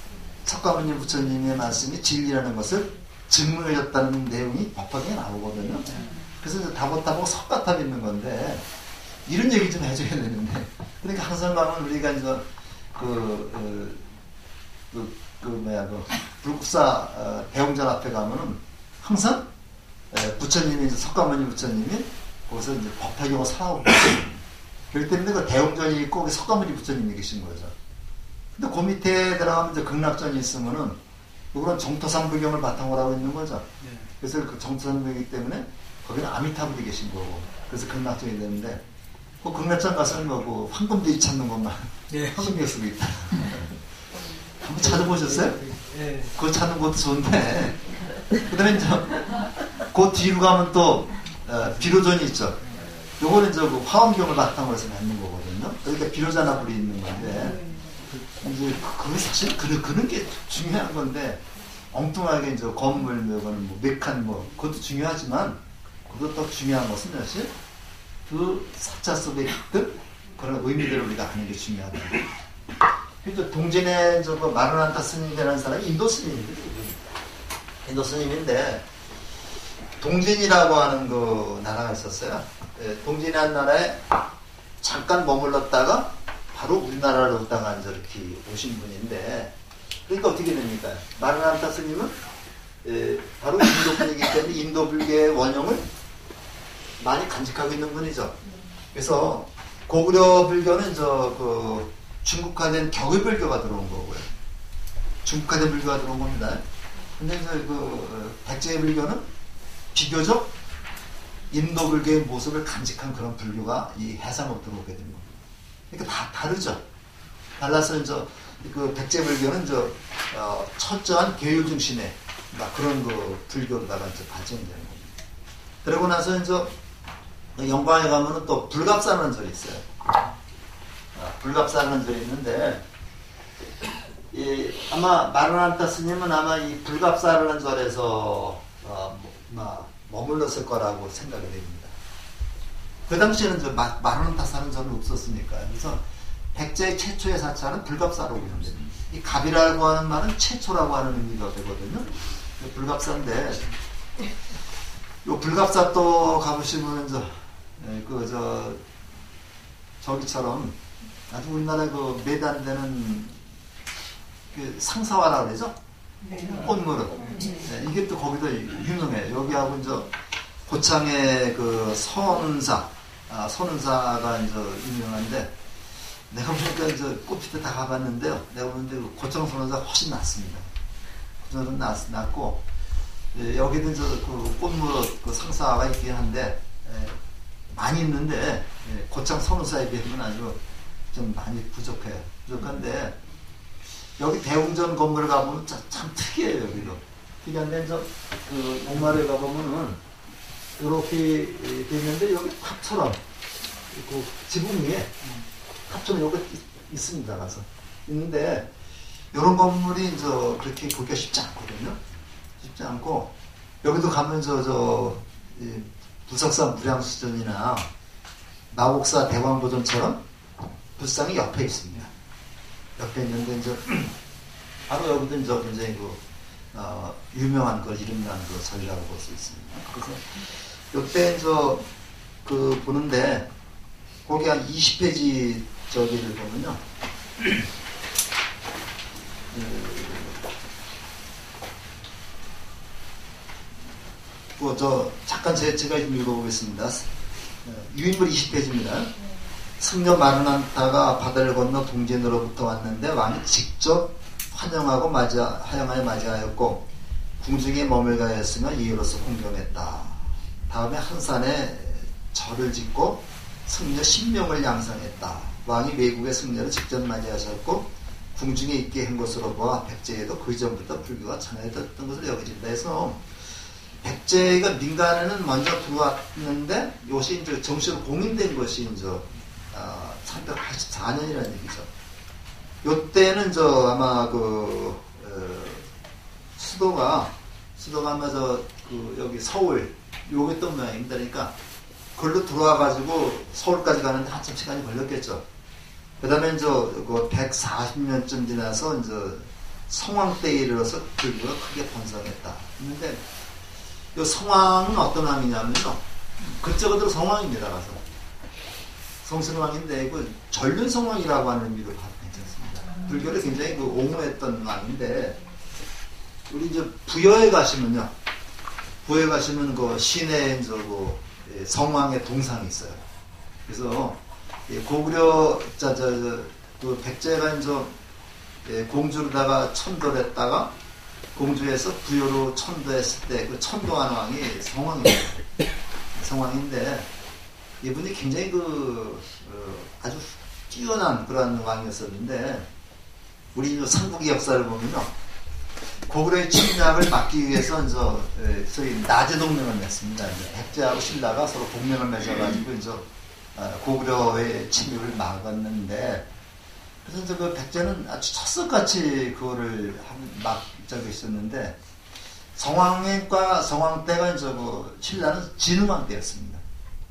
Speaker 1: 석가모니 부처님의 말씀이 진리라는 것을 증명해줬다는 내용이 법화경에 나오거든요. 그래서 다보탑하고 석가탑이 있는 건데, 이런 얘기 좀 해줘야 되는데, 그러니까 항상 가면 우리가 불국사 대웅전 앞에 가면은 항상 부처님이 이제 석가모니 부처님이 거기서 이제 법화경을 사오고 그렇기 때문에 그 대웅전이 있고 거기 석가모니 부처님이 계신 거죠. 근데 그 밑에 들어가면 이제 극락전이 있으면은 그런 정토산불경을 바탕으로 하고 있는 거죠. 그래서 그 정토산불경이기 때문에 거기는 아미타불이 계신 거고 그래서 극락전이 되는데 그 극락전 가서는 뭐 황금대지 찾는 것만 황금대지 쓰고 있다. 한번 찾아보셨어요?
Speaker 2: 네.
Speaker 1: 그거 찾는 것도 좋은데 그 다음에 이제 그 뒤로 가면 또 비로전이 있죠. 요거는 이제 그 화엄경을 바탕으로 해서 만든 거거든요. 그러니까 비로자나불이 있는 건데 이제 그거 사실 그런 게 중요한 건데 엉뚱하게 이제 건물 뭐 메칸 뭐 그것도 중요하지만 그것도 더 중요한 것은 사실 그 사차 속에 있던 그런 의미들을 우리가 아는 게 중요하다. 그래서 동진에 저거 마르난타 스님이라는 사람이 인도 스님인데 동진이라고 하는 그 나라가 있었어요. 동진이라는 나라에 잠깐 머물렀다가 바로 우리나라로 오다가 이제 이렇게 오신 분인데 그러니까 어떻게 됩니까? 마르난타 스님은 바로 인도 분이기 때문에 인도 불교의 원형을 많이 간직하고 있는 분이죠. 그래서 고구려 불교는 중국화된 격의불교가 들어온 거고요. 중국화된 불교가 들어온 겁니다. 근데 이제 백제의 불교는 비교적 인도 불교의 모습을 간직한 그런 불교가 이 해상으로 들어오게 된 겁니다. 그러니까 다 다르죠. 달라서 이제 그 백제 불교는 철저한 계율 중심의 그런 그 불교로다가 이제 발전되는 겁니다. 그러고 나서 이제 영광에 가면은 또 불갑사라는 절이 있어요. 불갑사라는 절이 있는데 아마 마르난타 스님은 아마 이 불갑사라는 절에서 머물렀을 거라고 생각이 됩니다. 그 당시에는 마르난타 사는 절은 없었으니까요. 그래서 백제의 최초의 사찰은 불갑사라고 부릅니다. 이 갑이라고 하는 말은 최초라고 하는 의미가 되거든요. 불갑사인데 요 불갑사 또 가보시면 저기처럼 아주 우리나라에 몇 안 되는 상사화라고 그러죠? 꽃무릇. 이게 또 거기도 유명해요. 여기하고 이제 고창의 그 선운사가 이제 유명한데 내가 보니까 이제 꽃피트 다 가봤는데요. 내가 보는데 고창 선운사가 훨씬 낫습니다. 고창은 낫고 여기도 이제 그 꽃무릇 그 상사화가 있긴 한데 많이 있는데 고창 선운사에 비하면 아주 좀 많이 부족해요. 부족한데 여기 대웅전 건물을 가보면 참 특이해요. 여기도 특이한데 그 목마루에 가보면은 이렇게 돼 있는데 여기 탑처럼 그 지붕 위에 탑처럼 여기 있습니다. 가서 있는데 이런 건물이 이제 그렇게 보기가 쉽지 않거든요. 쉽지 않고 여기도 가면 부석사 무량수전이나 마곡사 대왕보전처럼 불상이 옆에 있습니다. 옆에 있는데 이제 바로 여기도 이제 굉장히 유명한 이름난 절이라고 볼 수 있습니다. 그래서 이때 보는데 거기 한 20페이지 저기를 보면요. 잠깐 제가 좀 읽어보겠습니다. 유인물 20페이지입니다. 승려 마르난타가 바다를 건너 동진으로부터 왔는데 왕이 직접 환영하여 맞이하였고 궁중에 머물게 하였으며 이로써 공경했다. 다음에 한 산에 절을 짓고 승려 10명을 양성했다. 왕이 외국의 승려를 직접 맞이하셨고 궁중에 있게 한 것으로 보아 백제에도 그 이전부터 불교가 전해졌던 것을 여겨진다 해서 백제가 민간에는 먼저 들어왔는데 이것이 이제 정식으로 공인된 것이 이제 384년이라는 얘기죠. 요때는 아마 수도가 아마 여기 서울 요게 또 모양입니다. 그러니까 그걸로 들어와가지고 서울까지 가는데 한참 시간이 걸렸겠죠. 그 다음에 140년쯤 지나서 성왕 때에 이르러서 불교가 크게 번성했다. 근데 이 성왕은 어떤 왕이냐면요. 그쪽으로 성왕입니다. 가서. 성신왕인데 전륜성왕이라고 하는 의미로 봐도 괜찮습니다. 불교를 굉장히 그 옹호했던 왕인데, 우리 이제 부여에 가시면요. 부여에 가시면 그 시내에 이제 그 성왕의 동상이 있어요. 그래서 고구려 그 백제가 이제 공주로다가 천도를 했다가 공주에서 부여로 천도했을 때 그 천도한 왕이 성왕입니다. 성왕인데 이분이 굉장히 아주 뛰어난 그런 왕이었었는데, 우리 삼국의 역사를 보면요, 고구려의 침략을 막기 위해서 이제 소위 나제 동맹을 맺습니다. 이제 백제하고 신라가 서로 동맹을 맺어가지고 이제 고구려의 침입을 막았는데, 그래서 이제 그 백제는 아주 철석같이 그거를 막자고 있었는데, 성왕과 성왕 때가 이제 그 신라는 진흥왕 때였습니다.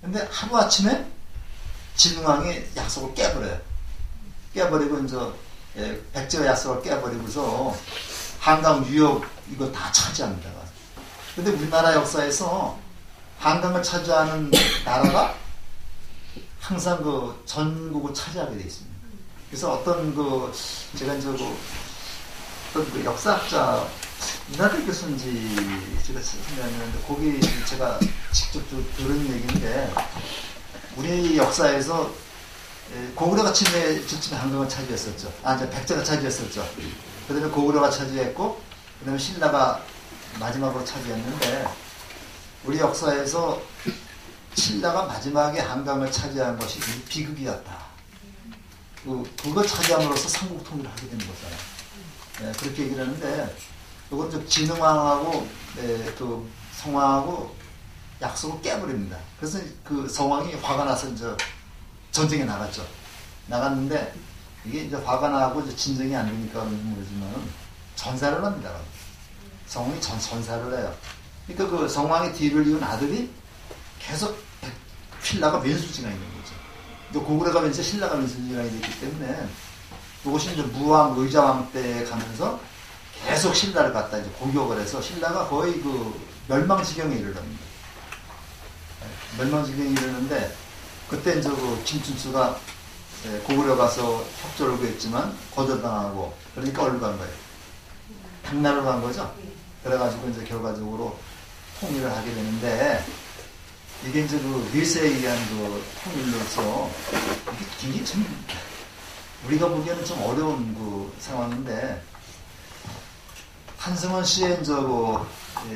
Speaker 1: 근데 하루 아침에 진흥왕이 약속을 깨버려요. 깨버리고 이제 백제가 약속을 깨버리고서 한강 유역 이거 다 차지합니다. 근데 우리나라 역사에서 한강을 차지하는 나라가 항상 그 전국을 차지하게 돼 있습니다. 그래서 어떤 제가 이제 어떤 그 역사학자 이나대 교수인지 제가 생각이 안 나는데, 거기 제가 직접 들은 얘기인데, 우리 역사에서 고구려가 침해 주침에 한강을 차지했었죠. 이제 백제가 차지했었죠. 그 다음에 고구려가 차지했고, 그 다음에 신라가 마지막으로 차지했는데, 우리 역사에서 신라가 마지막에 한강을 차지한 것이 비극이었다. 그거 차지함으로써 삼국 통일을 하게 된 거잖아요. 그렇게 얘기를 하는데, 이건 좀 진흥왕하고 또 성왕하고 약속을 깨버립니다. 그래서 그 성왕이 화가 나서 이제 전쟁에 나갔죠. 나갔는데 이게 이제 화가 나고 이제 진정이 안 되니까 그런지 모르지만 전사를 합니다. 성왕이 전사를 해요. 그러니까 그 성왕의 뒤를 이은 아들이 계속 신라가 왼수지가 있는 거죠. 근데 고구려가 왼수, 신라가 왼수지가 있기 때문에 이것이 이제 무왕, 의자왕 때 가면서 계속 신라를 갖다 이제 공격을 해서 신라가 거의 그 멸망지경에 이르릅니다. 멸망지경에 이르는데, 그때 이제 그 김춘추가 고구려 가서 협조를 구했지만 거절당하고, 그러니까 어디로 간 거예요? 당나라로 간 거죠. 그래가지고 이제 결과적으로 통일을 하게 되는데, 이게 이제 그 밀세에 의한 그 통일로서 이게 굉장히 좀 우리가 보기에는 좀 어려운 그 상황인데, 한승원 씨의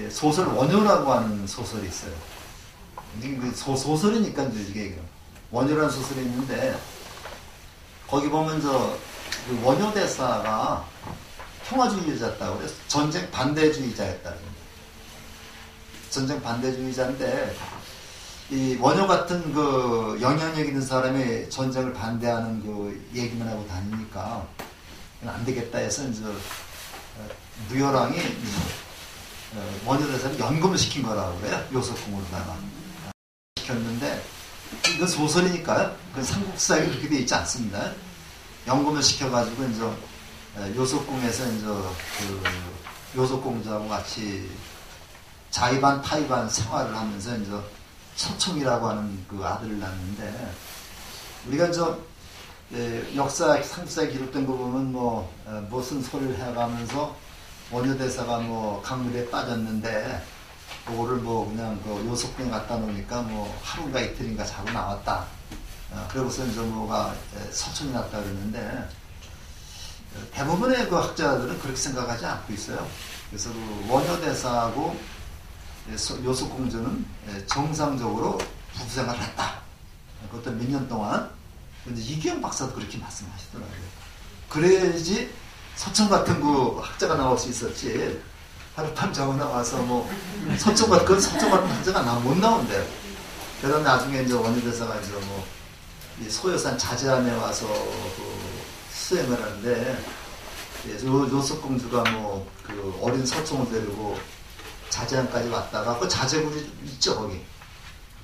Speaker 1: 소설 원효라고 하는 소설이 있어요. 이게 소설이니까 이게 원효라는 소설이 있는데, 거기 보면 그 원효 대사가 평화주의자였다고 그래서 전쟁 반대주의자였다는 겁니다. 전쟁 반대주의자인데, 이 원효 같은 그 영향력 있는 사람이 전쟁을 반대하는 그 얘기만 하고 다니니까 안 되겠다 해서 이제 무열왕이 원효 대사를 연금을 시킨 거라고 그래요. 요소궁으로다가 시켰는데, 이건 소설이니까요. 그 삼국사에 그렇게 되어 있지 않습니다. 연금을 시켜가지고 이제 요소궁에서 이제 그 요소공주하고 같이 자의반 타의반 생활을 하면서 이제 서총이라고 하는 그 아들을 낳는데, 우리가 역사 삼국사에 기록된 거 보면 무슨 소리를 해가면서 원효 대사가 강물에 빠졌는데 그거를 그냥 그 요속병 갖다 놓으니까 하루인가 이틀인가 자고 나왔다. 그러고서 이제 서천이 났다 그러는데, 대부분의 그 학자들은 그렇게 생각하지 않고 있어요. 그래서 그 원효 대사하고 요속공주는 정상적으로 부부생활을 했다. 그것도 몇 년 동안. 근데 이기영 박사도 그렇게 말씀하시더라고요. 그래야지 서천 같은 그 학자가 나올 수 있었지. 하룻밤 자고 나와서 서천 같은 학자가 못 나온대요. 그러다 나중에 이제 원효 대사가 이제 이 소요산 자제함에 와서 그 수행을 하는데, 요속공주가 그 어린 서총을 데리고 자제함까지 왔다가 그 자제굴이 있죠, 거기.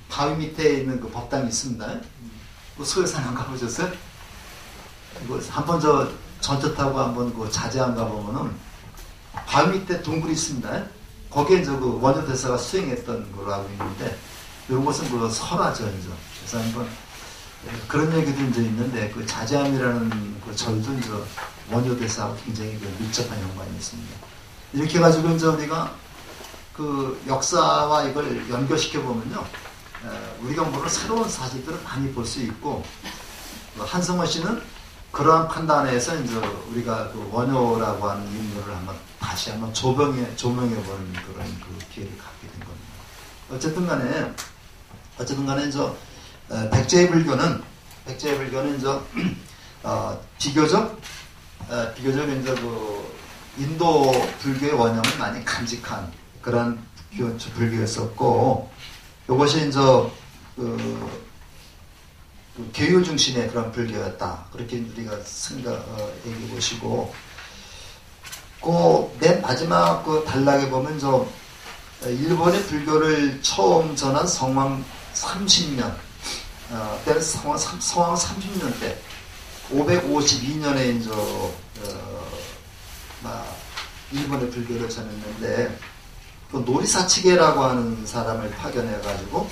Speaker 1: 바위 밑에 있는 그 법당이 있습니다. 그 소요산 안 가보셨어요? 이거 한번 전철 타고 한번 그 자제함 가보면은 바위 밑에 동굴이 있습니다. 거기에 이제 그 원효 대사가 수행했던 걸로 알고 있는데, 이런 것은 그 설화죠, 이제. 그래서 한번 그런 얘기도 이제 있는데, 그 자제함이라는 그 절도 이제 원효대사하고 굉장히 그 밀접한 연관이 있습니다. 이렇게 해가지고 이제 우리가 그 역사와 이걸 연결시켜 보면요, 우리가 모르는 새로운 사실들을 많이 볼 수 있고, 한승원 씨는 그러한 판단에서 이제 우리가 그 원효라고 하는 인물을 다시 한번 조명해 보는 그런 그 기회를 갖게 된 겁니다. 어쨌든 간에 이제 백제의 불교는 이제 비교적 이제 그 인도 불교의 원형을 많이 간직한 그런 불교였었고, 이것이 이제 그 계율 중심의 그런 불교였다. 그렇게 우리가 얘기해 보시고, 그 맨 마지막 그 단락에 보면 일본의 불교를 처음 전한 성왕 30년, 때는 성왕 30년 때, 552년에 이제 일본의 불교를 전했는데, 그 노리사치게라고 하는 사람을 파견해가지고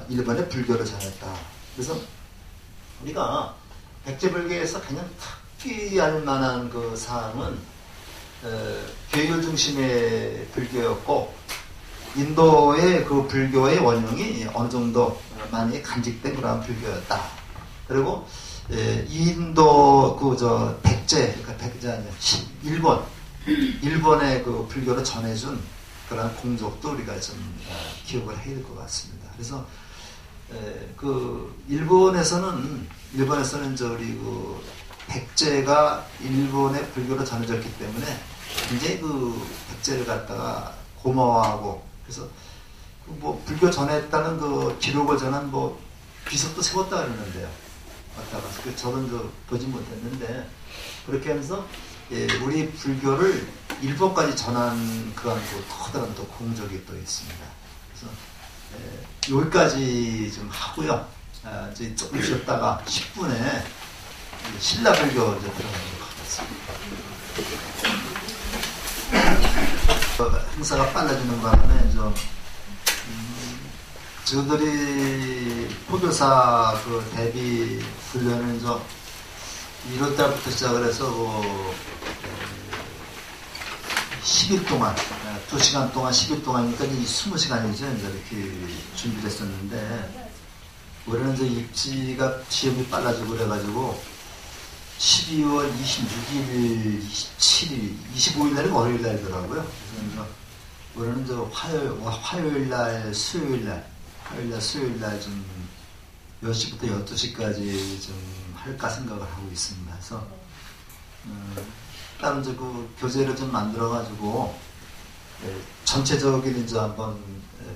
Speaker 1: 일본의 불교를 전했다. 그래서 우리가 백제불교에서 그냥 특기할 만한 그 사항은 계율 중심의 불교였고, 인도의 그 불교의 원형이 어느 정도 많이 간직된 그런 불교였다. 그리고 인도 백제, 그러니까 백제 아니야, 일본의 그 불교를 전해준 그런 공적도 우리가 좀 기억을 해야 될 것 같습니다. 그래서 그 일본에서는 이제 우리 그 백제가 일본의 불교를 전해졌기 때문에 굉장히 그 백제를 갖다가 고마워하고, 그래서 뭐 불교 전했다는 그 기록을 전한 뭐 비석도 세웠다 그러는데요. 왔다 가서 저는 보지 못했는데, 그렇게 하면서 우리 불교를 일본까지 전한 그런 커다란 또 공적이 또 있습니다. 그래서 여기까지 좀 하고요. 이제 조금 쉬었다가 10분에 신라불교 이제 들어가도록 하겠습니다. 행사가 빨라지는 바람에 저들이 포교사 그 대비 훈련을 1월달부터 시작을 해서 10일 동안, 2시간 동안 10일 동안이니까 20시간이죠. 이렇게 준비를 했었는데, 올해는 이제 입지가 시험이 빨라지고 그래가지고 12월 26일, 27일, 25일 날이 월요일 날이더라고요. 그래서 올해는 이제 화요일 날, 수요일 날 좀 10시부터 12시까지 좀 할까 생각을 하고 있습니다. 그래서 다른 그 교재를 좀 만들어가지고 전체적인 이제 한번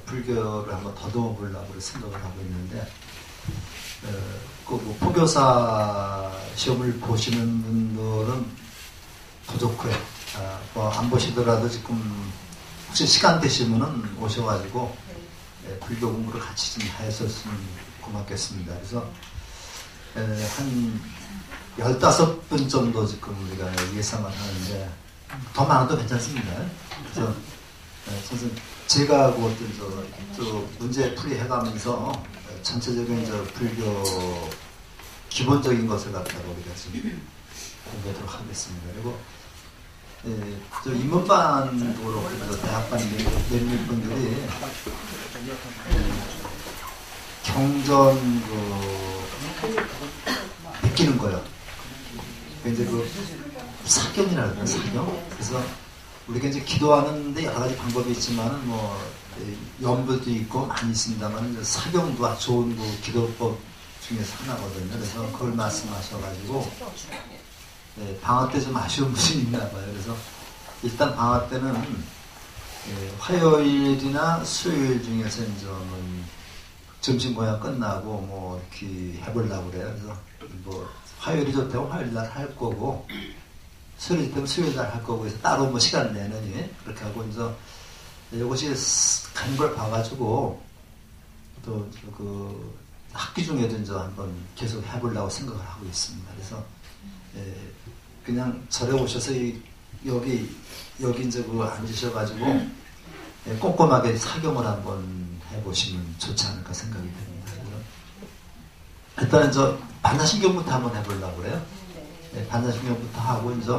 Speaker 1: 불교를 한번 더듬어 보려고 생각을 하고 있는데, 그 포교사 시험을 보시는 분들은 부족해요. 뭐 안 보시더라도 지금 혹시 시간 되시면은 오셔가지고 불교 공부를 같이 좀 하셨으면 고맙겠습니다. 그래서 한 15분 정도 지금 우리가 예상을 하는데, 더 많아도 괜찮습니다. 그래서 선생님, 제가 그 어떤 문제 풀이 해가면서 전체적인 불교 기본적인 것을 갖다가 우리가 지금 공부하도록 하겠습니다. 그리고 인문반도 그렇고 대학반 몇몇 분들이 경전 베끼는 거예요. 이제 사경이라고 해요, 사경. 그래서 우리가 이제 기도하는데 여러 가지 방법이 있지만은 연부도 있고 많이 있습니다만, 사경도 아주 좋은 기도법 중에서 하나거든요. 그래서 그걸 말씀하셔가지고 방학 때 좀 아쉬운 분이 있나 봐요. 그래서 일단 방학 때는 화요일이나 수요일 중에서 이제 점심 모양 끝나고 뭐 이렇게 해보려고 그래요. 그래서 뭐 화요일이 좋다고 화요일 날 할 거고, 수요일 때면 수요일 날 할 거고 해서 따로 뭐 시간 내느니 그렇게 하고 이제 이것이 간 걸 봐가지고 또 학기 중에도 이제 한번 계속 해보려고 생각을 하고 있습니다. 그래서 그냥 절에 오셔서 여기 이제 앉으셔가지고 꼼꼼하게 사경을 한번 해보시면 좋지 않을까 생각이 듭니다. 그래서 일단은 반나신경부터 한번 해보려고 그래요. 반야신경부터 하고 이제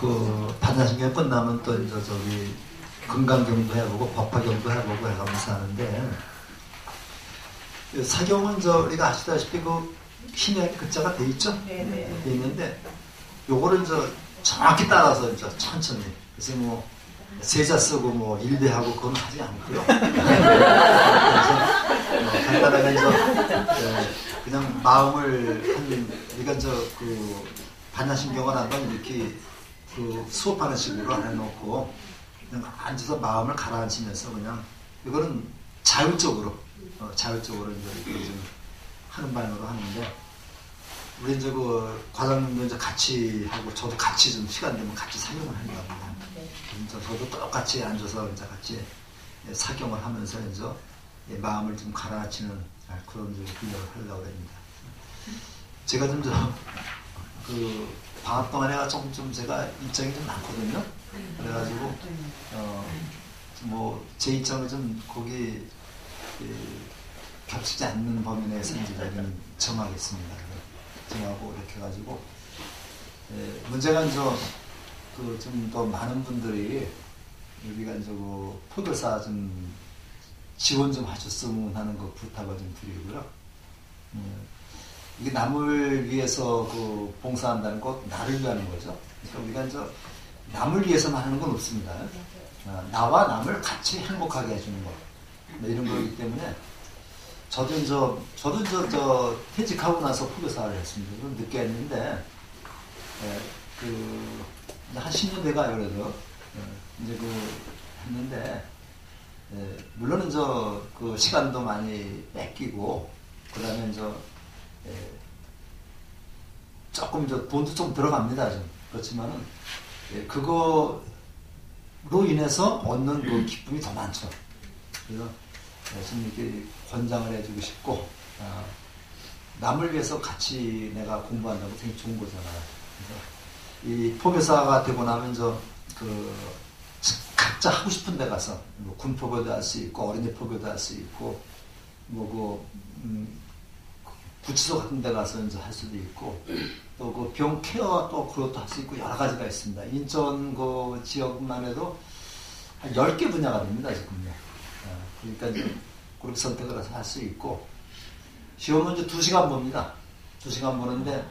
Speaker 1: 그 반야신경 끝나면 또 이제 저기 금강경도 해보고 법화경도 해보고 해가면서 하는데 사경은 우리가 아시다시피 그 힘의 글자가 돼 있죠. 돼 있는데 요거를 이제 정확히 따라서 이제 천천히 그래서 뭐 세자 쓰고 뭐 일배하고 그건 하지 않고요. 그래서 간단하게 이제 그냥 마음을 우리가 그 반야신경을 한번 이렇게 그 수업하는 식으로 해놓고 그냥 앉아서 마음을 가라앉히면서 그냥 이거는 자율적으로 이제 이렇게 좀 하는 방향으로 하는데 우리 이제 그 과장님도 이제 같이 하고 저도 같이 좀 시간 되면 같이 사경을 한다고 합니다. 저도 똑같이 앉아서 이제 같이 사경을 하면서 이제 마음을 좀 가라앉히는 그런 훈련을 하려고 합니다. 제가 좀 그 방학 동안에 좀 제가 입장이 좀 많거든요. 그래가지고 뭐 제 입장을 좀 거기 겹치지 않는 범위 내에서 이제 저는 정하겠습니다. 정하고 이렇게 해가지고 문제가 이제 그 좀 더 많은 분들이 우리가 이제 그 포교사 좀 지원 좀 하셨으면 하는 거 부탁을 좀 드리고요. 이게 남을 위해서 그 봉사한다는 것 나를 위하는 거죠. 그러니까 우리가 이제 남을 위해서만 하는 건 없습니다. 나와 남을 같이 행복하게 해주는 것 이런 거기 때문에 저도 이제 퇴직하고 나서 포교사를 했습니다. 좀 늦게 했는데 한 10년 돼가요. 그래도 이제 했는데 물론은 그 시간도 많이 뺏기고 그다음에 조금 돈도 좀 들어갑니다. 좀 그렇지만은 그거로 인해서 얻는 그 기쁨이 더 많죠. 그래서 좀 이렇게 권장을 해주고 싶고 남을 위해서 같이 내가 공부한다고 되게 좋은 거잖아요. 그래서 이 포교사가 되고 나면 각자 하고 싶은 데 가서 뭐 군포교도 할 수 있고 어린이 포교도 할 수 있고 구치소 같은 데 가서 이제 할 수도 있고 또 그 병 케어 또 그것도 할 수 있고 여러 가지가 있습니다. 인천 그 지역만 해도 한 10개 분야가 됩니다, 지금요. 그러니까 이제 그렇게 선택을 해서 할 수 있고 시험은 이제 2시간 봅니다. 2시간 보는데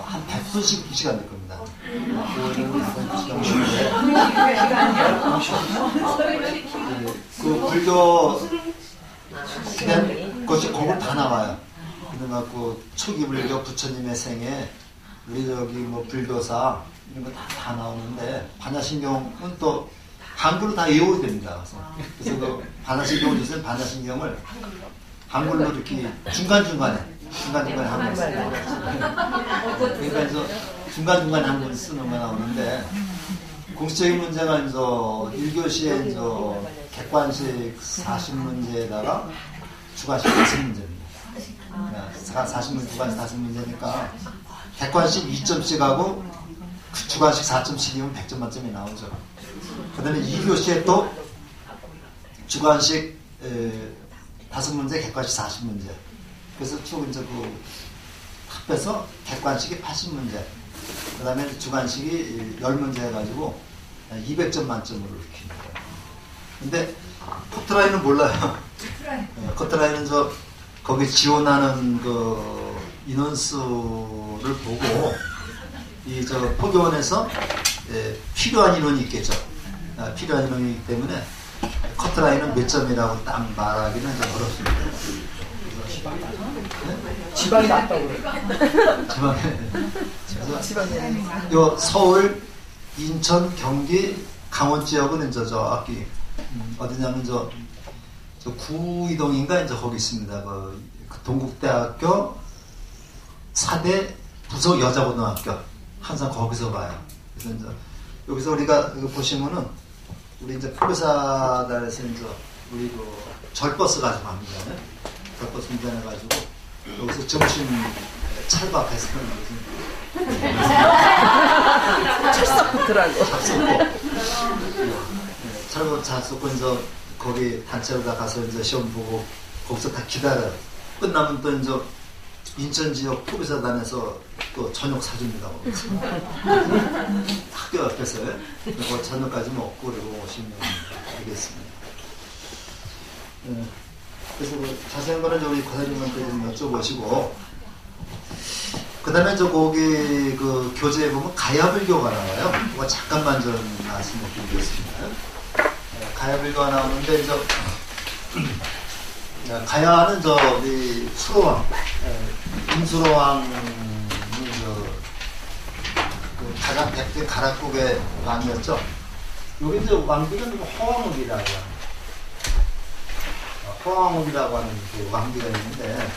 Speaker 1: 한 100분씩 2시간 될 겁니다. 그 불교 된 것이 거기 다 나와요. 그래갖고 초기 불교 부처님의 생애 우리 뭐 불교사 이런 거 다 나오는데 반야신경은 또 한글로 다 외워야 됩니다. 그래서 그 반야신경을 요새 반야신경을 한글로 이렇게 중간중간에 한글 쓰는 그러니까 중간중간에 한글 쓰는 거 나오는데 공식적인 문제가 이제 1교시에 객관식 40문제에다가 주관식 40문제입니다. 40문제, 주관식 40문제니까 객관식 2점씩 하고 주관식 4점씩이면 100점 만점이 나오죠. 그 다음에 2교시에 또 주관식 5문제, 객관식 40문제. 그래서 쭉 이제 합해서 객관식이 80문제. 그 다음에 주관식이 10문제 해가지고 200점 만점으로 이렇게. 근데 커트라인은 몰라요. 커트라인은 거기 지원하는 그 인원수를 보고 포교원에서 필요한 인원이 있겠죠. 필요한 인원이기 때문에 커트라인은 몇 점이라고 딱 말하기는 좀 어렵습니다.
Speaker 2: 지방이 낫다고 그래요.
Speaker 1: 요 서울, 인천, 경기, 강원 지역은 이제 저기 어디냐면 저 구이동인가 이제 거기 있습니다. 그 동국대학교 4대 부속 여자고등학교 항상 거기서 봐요. 그래서 이제 여기서 우리가 보시면은 우리 이제 포교사단에서 이제 우리 그 절버스 가지고 갑니다. 절버스 운전해가지고 여기서 점심 찰밥해서
Speaker 2: 잡수더라고.
Speaker 1: 찰밥 잡수고 이제 거기 단체로 다 가서 이제 시험 보고 거기서 다 기다려요. 끝나면 또 이제 인천 지역 포교사단에서 또 저녁 사줍니다. 학교 옆에서 그 저녁까지 먹고 그리고 오시면 되겠습니다. 그래서 자세한 거는 우리 과장님한테 좀 여쭤보시고, 그 다음에 거기 그 교재에 보면 가야불교가 나와요. 그거 잠깐만 좀 말씀을 드리겠습니다. 가야불교가 나오는데, 가야는 우리 수로왕, 김수로왕이 가장 백제 가락국의 왕이었죠. 여기 왕비가 허왕욱이라고 합니다. 허왕욱이라고 하는 그 왕비가 있는데,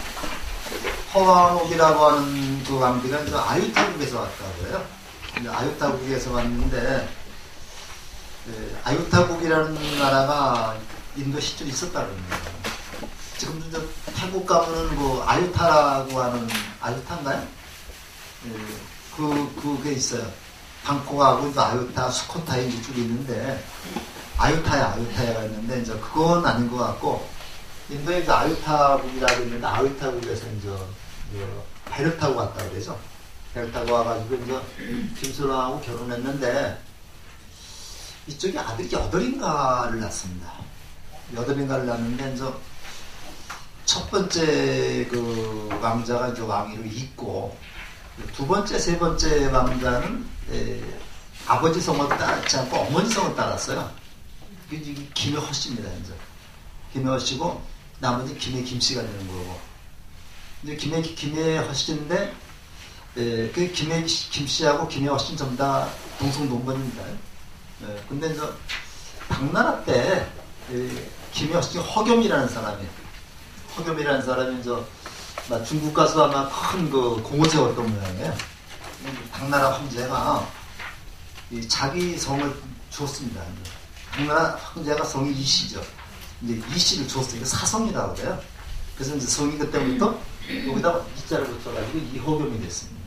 Speaker 1: 허왕욱이라고 하는 그 왕비가 아유타국에서 왔다고 해요. 아유타국에서 왔는데, 아유타국이라는 나라가 인도 시절에 있었다고 합니다. 지금도 태국 가면은 그 아유타라고 하는, 아유타인가요? 그게 있어요. 방콕하고 아유타, 수코타이 이쪽이 있는데, 아유타야가 있는데, 그건 아닌 것 같고, 인도에 아유타국이라고 있는데, 아유타국에서 배를 타고 왔다고 그러죠. 배를 타고 와가지고 김수로하고 결혼했는데, 이쪽에 아들이 8인가를 낳습니다. 8인가를 낳는데, 첫 번째 그 왕자가 왕위를 잇고, 두 번째, 세 번째 왕자는 아버지 성을 따르지 않고 어머니 성을 따랐어요. 그게 김해허씨입니다. 김해허씨고 나머지 김해김씨가 되는 거고. 이제 김해허씨인데 그 김해김씨하고 김해허씨는 전부 다 동성동번입니다. 근데 당나라 때 김해허씨 허겸이라는 사람이 중국 가서 아마 큰 그 공을 세웠던 모양이에요. 당나라 황제가 자기 성을 주었습니다. 당나라 황제가 성이 이씨죠. 이제 이씨를 주었어요. 이게 사성이라고 그래요. 그래서 이제 성이 그때부터 여기다 이자를 붙여가지고 이허겸이 됐습니다.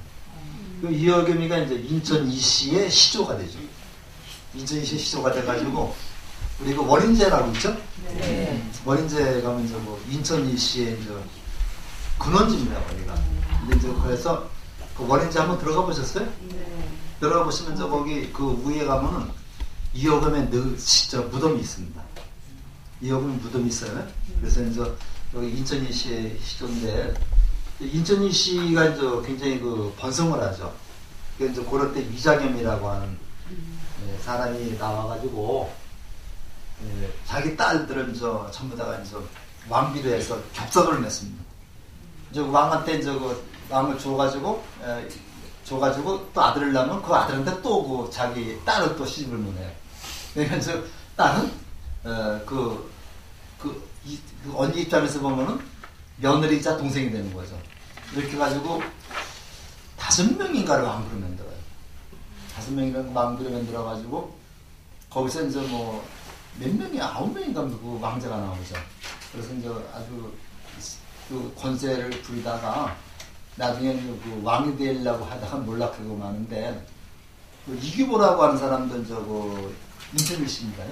Speaker 1: 그 이허겸이가 이제 인천 이씨의 시조가 되죠. 인천 이씨의 시조가 돼가지고 우리 그 원인제라고 있죠? 네. 원인제 가면 인천 이씨의 근원지입니다, 거기가. 근데 그래서 그 원인지 한번 들어가 보셨어요? 네. 들어가 보시면 거기 그 위에 가면은 이허겸의 무덤이 있습니다. 이허겸 무덤이 있어요. 그래서 여기 인천이 씨의 시조인데, 인천이 씨가 굉장히 그 번성을 하죠. 그래서 그럴 때 위자겸이라고 하는 사람이 나와가지고 자기 딸들은 전부 다가 왕비로 해서 겹석을 냈습니다. 왕한테 왕을 줘가지고 또 아들을 낳으면 그 아들한테 또 자기 딸을 또 시집을 보내요. 그러니까 딸은 언니 입장에서 보면은 며느리자 동생이 되는 거죠. 이렇게 해가지고 5명인가를 왕비로 만들어요. 5명인가 왕비로 만들어가지고 거기서 몇 명이 9명인가 그 왕자가 나오죠. 그래서 아주 그 권세를 부리다가 나중에 그 왕이 되려고 하다가 몰락하고 마는데, 그 이규보라고 하는 사람도 인천일 씨입니다.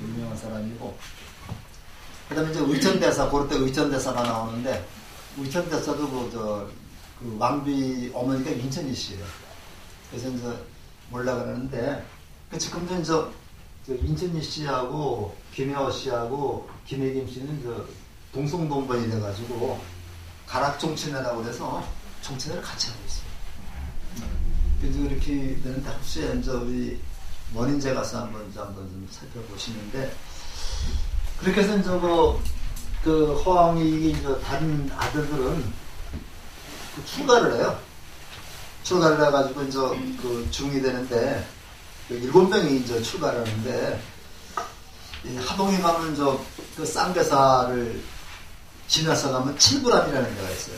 Speaker 1: 유명한 사람이고, 그 다음에 의천대사, 그럴 때 의천대사가 나오는데, 의천대사도 그 왕비 어머니가 인천일 씨예요. 그래서 몰락을 하는데, 지금도 인천일 씨하고 김혜호 씨하고 김혜김 씨는 동성동번이 돼가지고 가락종친회라고 해서 종친회를 같이 하고 있어요. 그래서 이렇게 되는데 혹시 우리 원인제 가서 한번 좀 살펴보시는데, 그렇게 해서 그 허왕이 다른 아들들은 출가를 해요. 출가를 해가지고 그 중이 되는데 7명이 출가를 하는데, 하동에 가면 그 쌍배사를 지나서 가면 칠부람이라는 데가 있어요.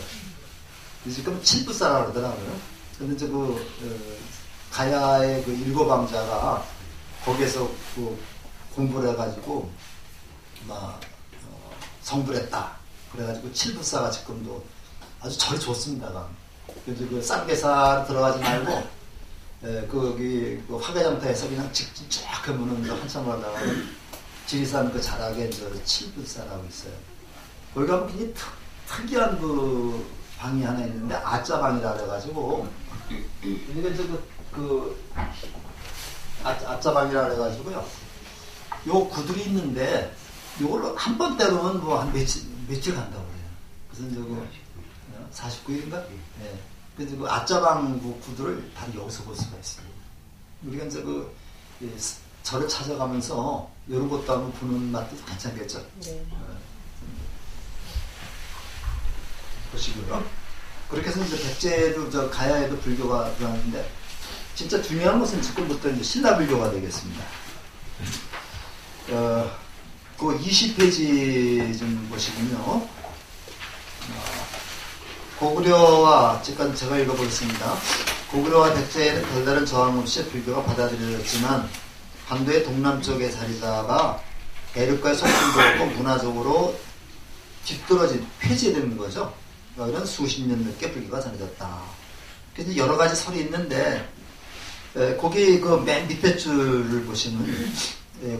Speaker 1: 지금 칠부사라고 그러더라고요. 근데 가야의 그 7왕자가 거기에서 공부를 해가지고 성불 했다. 그래가지고 칠부사가 지금도 아주 절이 좋습니다. 그래서 그 쌍배사 들어가지 말고 거기 화개장터에서 그냥 직진 쫙 하면은 한참 하다가 지리산 그 자락에 칠부사라고 있어요. 거기 가면 굉장히 특이한 그 방이 하나 있는데 아짜방이라 그래가지고 그러니까 이제 앞자방이라 그래가지고요. 요 구들이 있는데 요걸로 한 번 때리면 뭐 한 며칠 간다고 그래요. 그래서 이제 49일인가? 예. 그래서 그 앞자방 구들을 바로 여기서 볼 수가 있습니다. 우리가 이제 절을 찾아가면서 이런 것도 한번 보는 맛도 괜찮겠죠? 네. 보시고요. 그렇게 해서 이제 백제도 가야에도 불교가 들어왔는데 진짜 중요한 것은 지금부터 이제 신라불교가 되겠습니다. 그 20페이지 좀 보시면요. 고구려와 지금 제가 읽어보겠습니다. 고구려와 백제에는 별다른 저항 없이 불교가 받아들여졌지만 반도의 동남쪽에 자리 잡아 대륙과의 소통도 없고 문화적으로 뒤떨어진 폐지되는 거죠. 이런 수십 년 넘게 불교가 전해졌다. 그래서 여러 가지 설이 있는데 거기 그 맨 밑에 줄을 보시면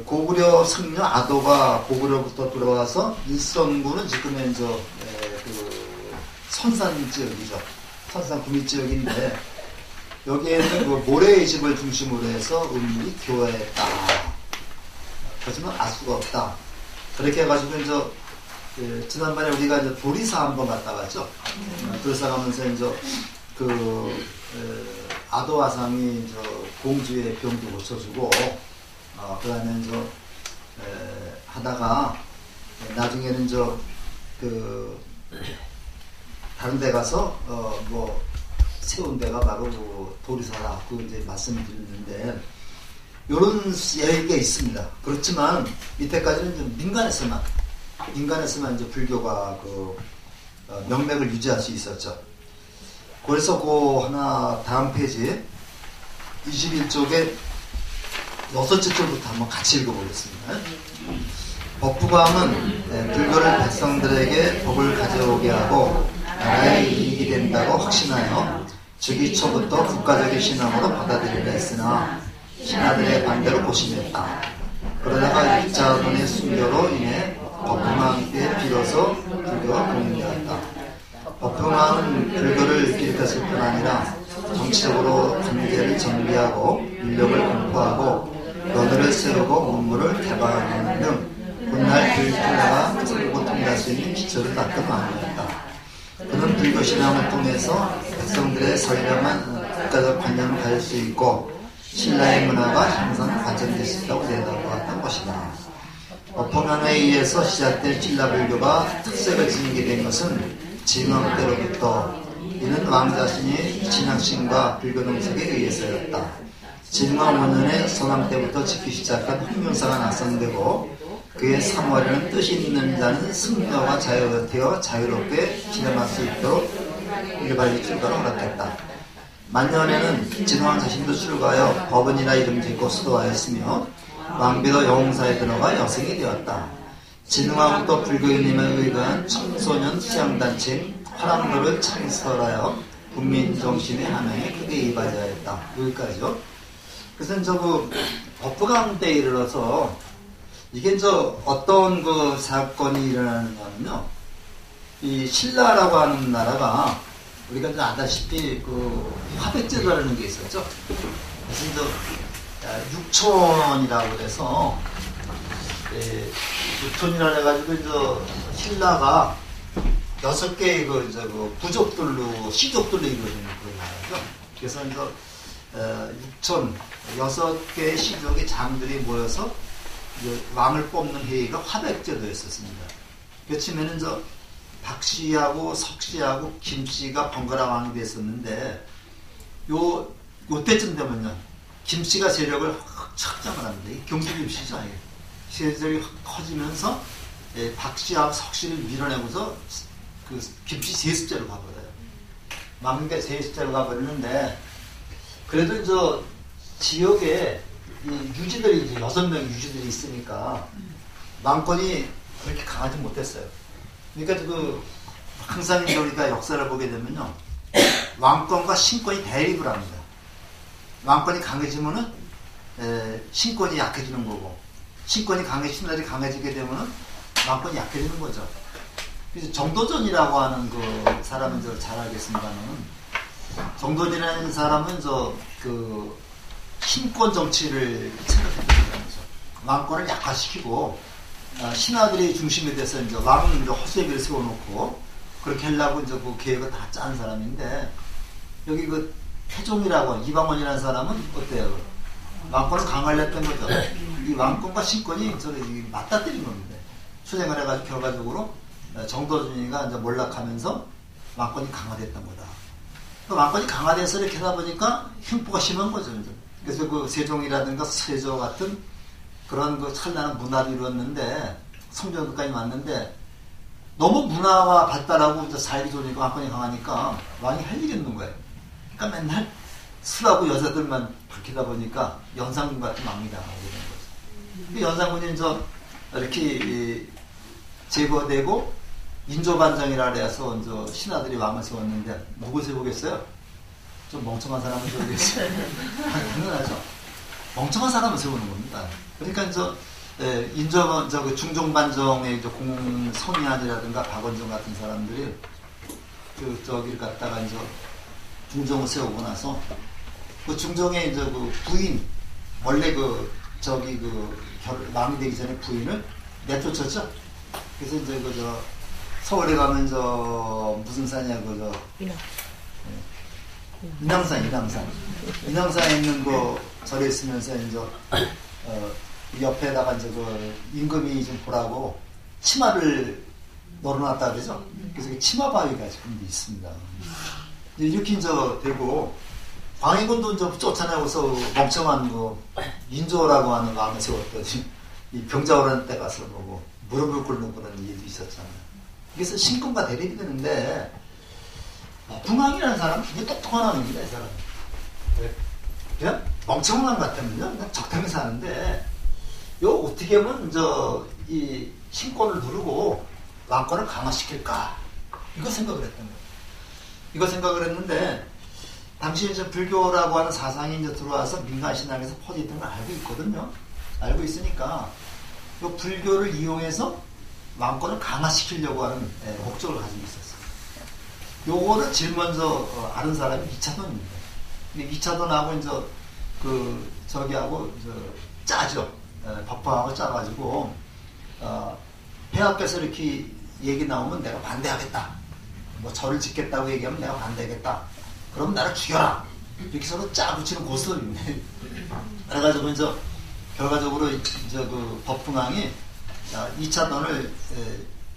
Speaker 1: 고구려 승려 아도가 고구려부터 들어와서 일선구는 지금의 그 선산 지역이죠. 선산 구미 지역인데 여기에는 그 모래의 집을 중심으로 해서 음물이 교화했다. 그렇지만 알 수가 없다. 그렇게 해가지고 지난번에 우리가 도리사 한번 갔다 갔죠. 도리사 가면서 아도화상이 공주의 병도 고쳐주고, 그 다음에 하다가 나중에는 다른 데 가서 세운 데가 바로 그 도리사라 그 이제 말씀을 드렸는데 이런 얘기가 있습니다. 그렇지만 이때까지는 좀 민간에서만 이제 불교가 명맥을 유지할 수 있었죠. 그래서 다음 페이지 21쪽에 6째 줄부터 한번 같이 읽어보겠습니다. 법부감은 불교를 백성들에게 복을 가져오게 하고 나라의 이익이 된다고 확신하여 즉위초부터 국가적인 신앙으로 받아들이려 했으나 신하들의 반대로 고심했다. 그러다가 일자돈의 순교로 인해 법부망에 비로소 불교가 공인되었다. 법부망은 불교를 일으켰을 뿐 아니라 정치적으로 관계를 정비하고 인력을 공포하고 논을 세우고 문물을 개발하는 등 훗날 불교가 세우고 통일할 수 있는 기초를 닦은 왕이었다. 그는 불교 신앙을 통해서 백성들의 선량한 국가적 관념을 가질 수 있고 신라의 문화가 항상 발전될 수 있다고 내다보았던 것이다. 법화면에 의해서 시작된 신라불교가 특색을 지니게 된 것은 진왕 때로부터 이는 왕 자신이 진학신과 불교 정책에 의해서였다. 진왕 5년에 선왕 때부터 지키기 시작한 흥명사가 낙선되고 그의 3월에는 뜻이 있는 자는 승려와 자유롭게 진행할 수 있도록 일발이 출가를 허락했다. 만년에는 진왕 자신도 출가하여 법원이라 이름 짓고 수도하였으며 왕비도 영웅사에 들어가 여성이 되었다. 진왕도 불교인님에 의한 청소년 수양단체인 화랑도를 창설하여 국민정신의 함양에 크게 이바지하였다. 여기까지요. 그래서 법부강 때에 이르러서 이게 어떤 사건이 일어나느냐면요. 이 신라라고 하는 나라가 우리가 아다시피 화백제도라는 게 있었죠. 그래서 육촌이라고 해서 육촌이라 해가지고 신라가 6개의 부족들로 시족들로 이루어지는 그런 나라죠. 그래서 육촌 6개의 시족의 장들이 모여서 왕을 뽑는 회의가 화백제도였었습니다. 그치면은 박씨하고 석씨하고 김씨가 번갈아 왕이 됐었는데 요때쯤 되면요 김씨가 세력을 확장을 합니다. 이 경주김씨죠. 세력이 확 커지면서 박씨하고 석씨를 밀어내고서 김씨 세습제로 가버려요. 왕국의 세습제로 가버리는데 그래도 지역에 이 유지들이 6명의 유지들이 있으니까 왕권이 그렇게 강하지 못했어요. 그러니까 항상 우리가 역사를 보게 되면요 왕권과 신권이 대립을 합니다. 왕권이 강해지면은 신권이 약해지는 거고 신권이 신라들이 강해지게 되면은 왕권이 약해지는 거죠. 그래서 정도전이라고 하는 사람은 잘 알겠습니다만 정돈이라는 사람은 그 신권 정치를 생각했던 거죠. 왕권을 약화시키고 신하들이 중심이 돼서 이제 왕은 이제 허수아비를 세워놓고 그렇게 하려고 이제 그 계획을 다 짠 사람인데 여기 그 태종이라고 이방원이라는 사람은 어때요? 왕권을 강화했던 거죠. 이 왕권과 신권이 저기 맞닥뜨린 겁니다. 수행을 해가지고 결과적으로 정도준이가 이제 몰락하면서 왕권이 강화됐던 거다. 그 왕권이 강화돼서 이렇게 하다 보니까 흉포가 심한 거죠. 이제. 그래서 그 세종이라든가 세조 같은 그런 그 찬란한 문화를 이루었는데 성전까지 왔는데 너무 문화가 발달하고 이제 사회가 좋으니까 왕권이 강하니까 왕이 할 일이 없는 거예요. 그러니까 맨날 술하고 여자들만 밝히다 보니까 연산군 같은 왕이 나가게 된 거죠. 연산군이 이제 이렇게 제거되고 인조반정이라 해서 이제 신하들이 왕을 세웠는데 누구 세우겠어요? 좀 멍청한 사람을 세우겠어요? 당연하죠. 멍청한 사람을 세우는 겁니다. 그러니까 이제 그 중종반정의 이제 공성이한이라든가 박원종 같은 사람들이 저기를 갖다가 이제 중종을 세우고 나서 그 중종의 이제 그 부인 원래 왕이 되기 전에 부인을 내쫓았죠. 그래서 이제 서울에 가면 무슨 산이야 인왕산에 있는 절에 있으면서 이제 옆에다가 이제 임금이 좀 보라고 치마를 널어놨다 그러죠. 그래서 치마 바위가 지금 있습니다. 이렇게 이제 되고 광해군도 이제 쫓아내고서 멍청한 인조라고 하는 왕을 세웠더니 이 병자호란 때 가서 보고 무릎을 꿇는 그런 일도 있었잖아요. 그래서 신권과 대립이 되는데 북왕이라는 사람은 되게 똑똑한 왕입니다. 이 사람은. 그냥 멍청한 왕 같으면요 그냥 적당히 사는데 어떻게 하면 이 신권을 누르고 왕권을 강화시킬까 이거 생각을 했던 거예요. 이거 생각을 했는데 당시 이제 불교라고 하는 사상이 이제 들어와서 민간 신앙에서 퍼져있던 걸 알고 있거든요. 알고 있으니까 이 불교를 이용해서 왕권을 강화시키려고 하는 목적을 가지고 있었어요. 요거를 제일 먼저 아는 사람이 이차돈입니다. 근데 이차돈하고 이제 저기하고 짜죠. 법화하고 짜가지고 배 앞에서 이렇게 얘기 나오면 내가 반대하겠다. 뭐 절을 짓겠다고 얘기하면 내가 반대하겠다. 그럼 나를 죽여라. 이렇게 서로 짜붙이는 고스톱입니다. 그래가지고 이제 결과적으로 이제 그 법흥왕이 이차돈을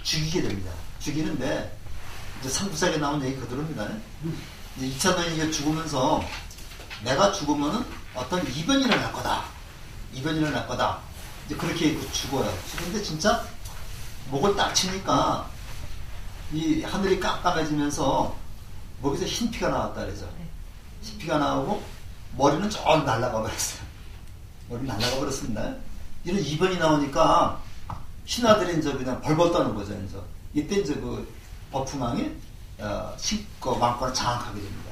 Speaker 1: 죽이게 됩니다. 죽이는데 이제 삼국사에 나온 얘기 그대로입니다. 이제 이차돈이 이제 죽으면서 내가 죽으면은 어떤 이변이 일어날 거다. 이변이 일어날 거다. 이제 그렇게 죽어요. 죽는데 진짜 목을 딱 치니까 이 하늘이 깜깜해지면서 목에서 흰 피가 나왔다 그러죠. 흰 피가 나오고 머리는 쭉 날아가 버렸어요. 머리 날아가 버렸습니다. 이런 이변이 나오니까 신하들이 이제 그냥 벌벌 떠는 거죠. 이때 이제 그 법흥왕이 왕권을 장악하게 됩니다.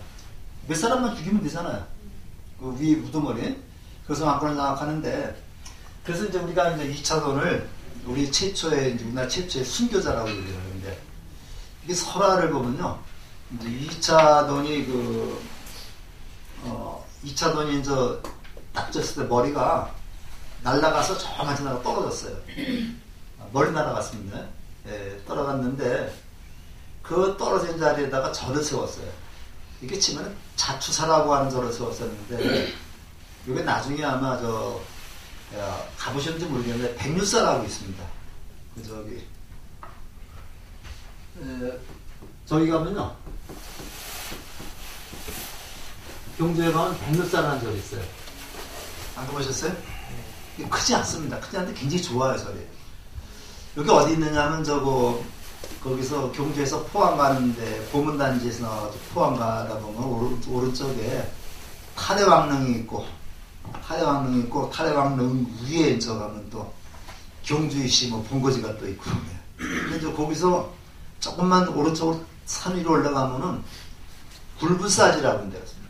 Speaker 1: 몇 사람만 죽이면 되잖아요. 그 위에 우두머리. 그래서 왕권을 장악하는데 그래서 이제 우리가 이제 이차돈을 우리 최초의 우리나라 최초의 순교자라고 얘기하는데 이게 설화를 보면요. 이제 이차돈이 이차돈이 이제 딱 졌을 때 머리가 날아가서 저만 지나가 떨어졌어요. 멀리 날아갔습니다. 예, 떨어갔는데 그 떨어진 자리에다가 절을 세웠어요. 이게 치면 자추사라고 하는 절을 세웠었는데 이게 나중에 아마 가보셨는지 모르겠는데 백류사라고 있습니다. 저기 가면요 경주에 가면 백류사라는 절이 있어요. 안 가보셨어요? 크지 않습니다. 크지 않은데 굉장히 좋아요 절이. 여기 어디 있느냐면 거기서 경주에서 포항 가는데 보문단지에서 나와가지고 포항 가다 보면 오른쪽에 탈해왕릉이 있고 탈해왕릉 위에 가면 또 경주이시 본거지가 또 있고. 근데 이제 거기서 조금만 오른쪽으로 산 위로 올라가면은 굴부사지라고 하는 데가 있습니다.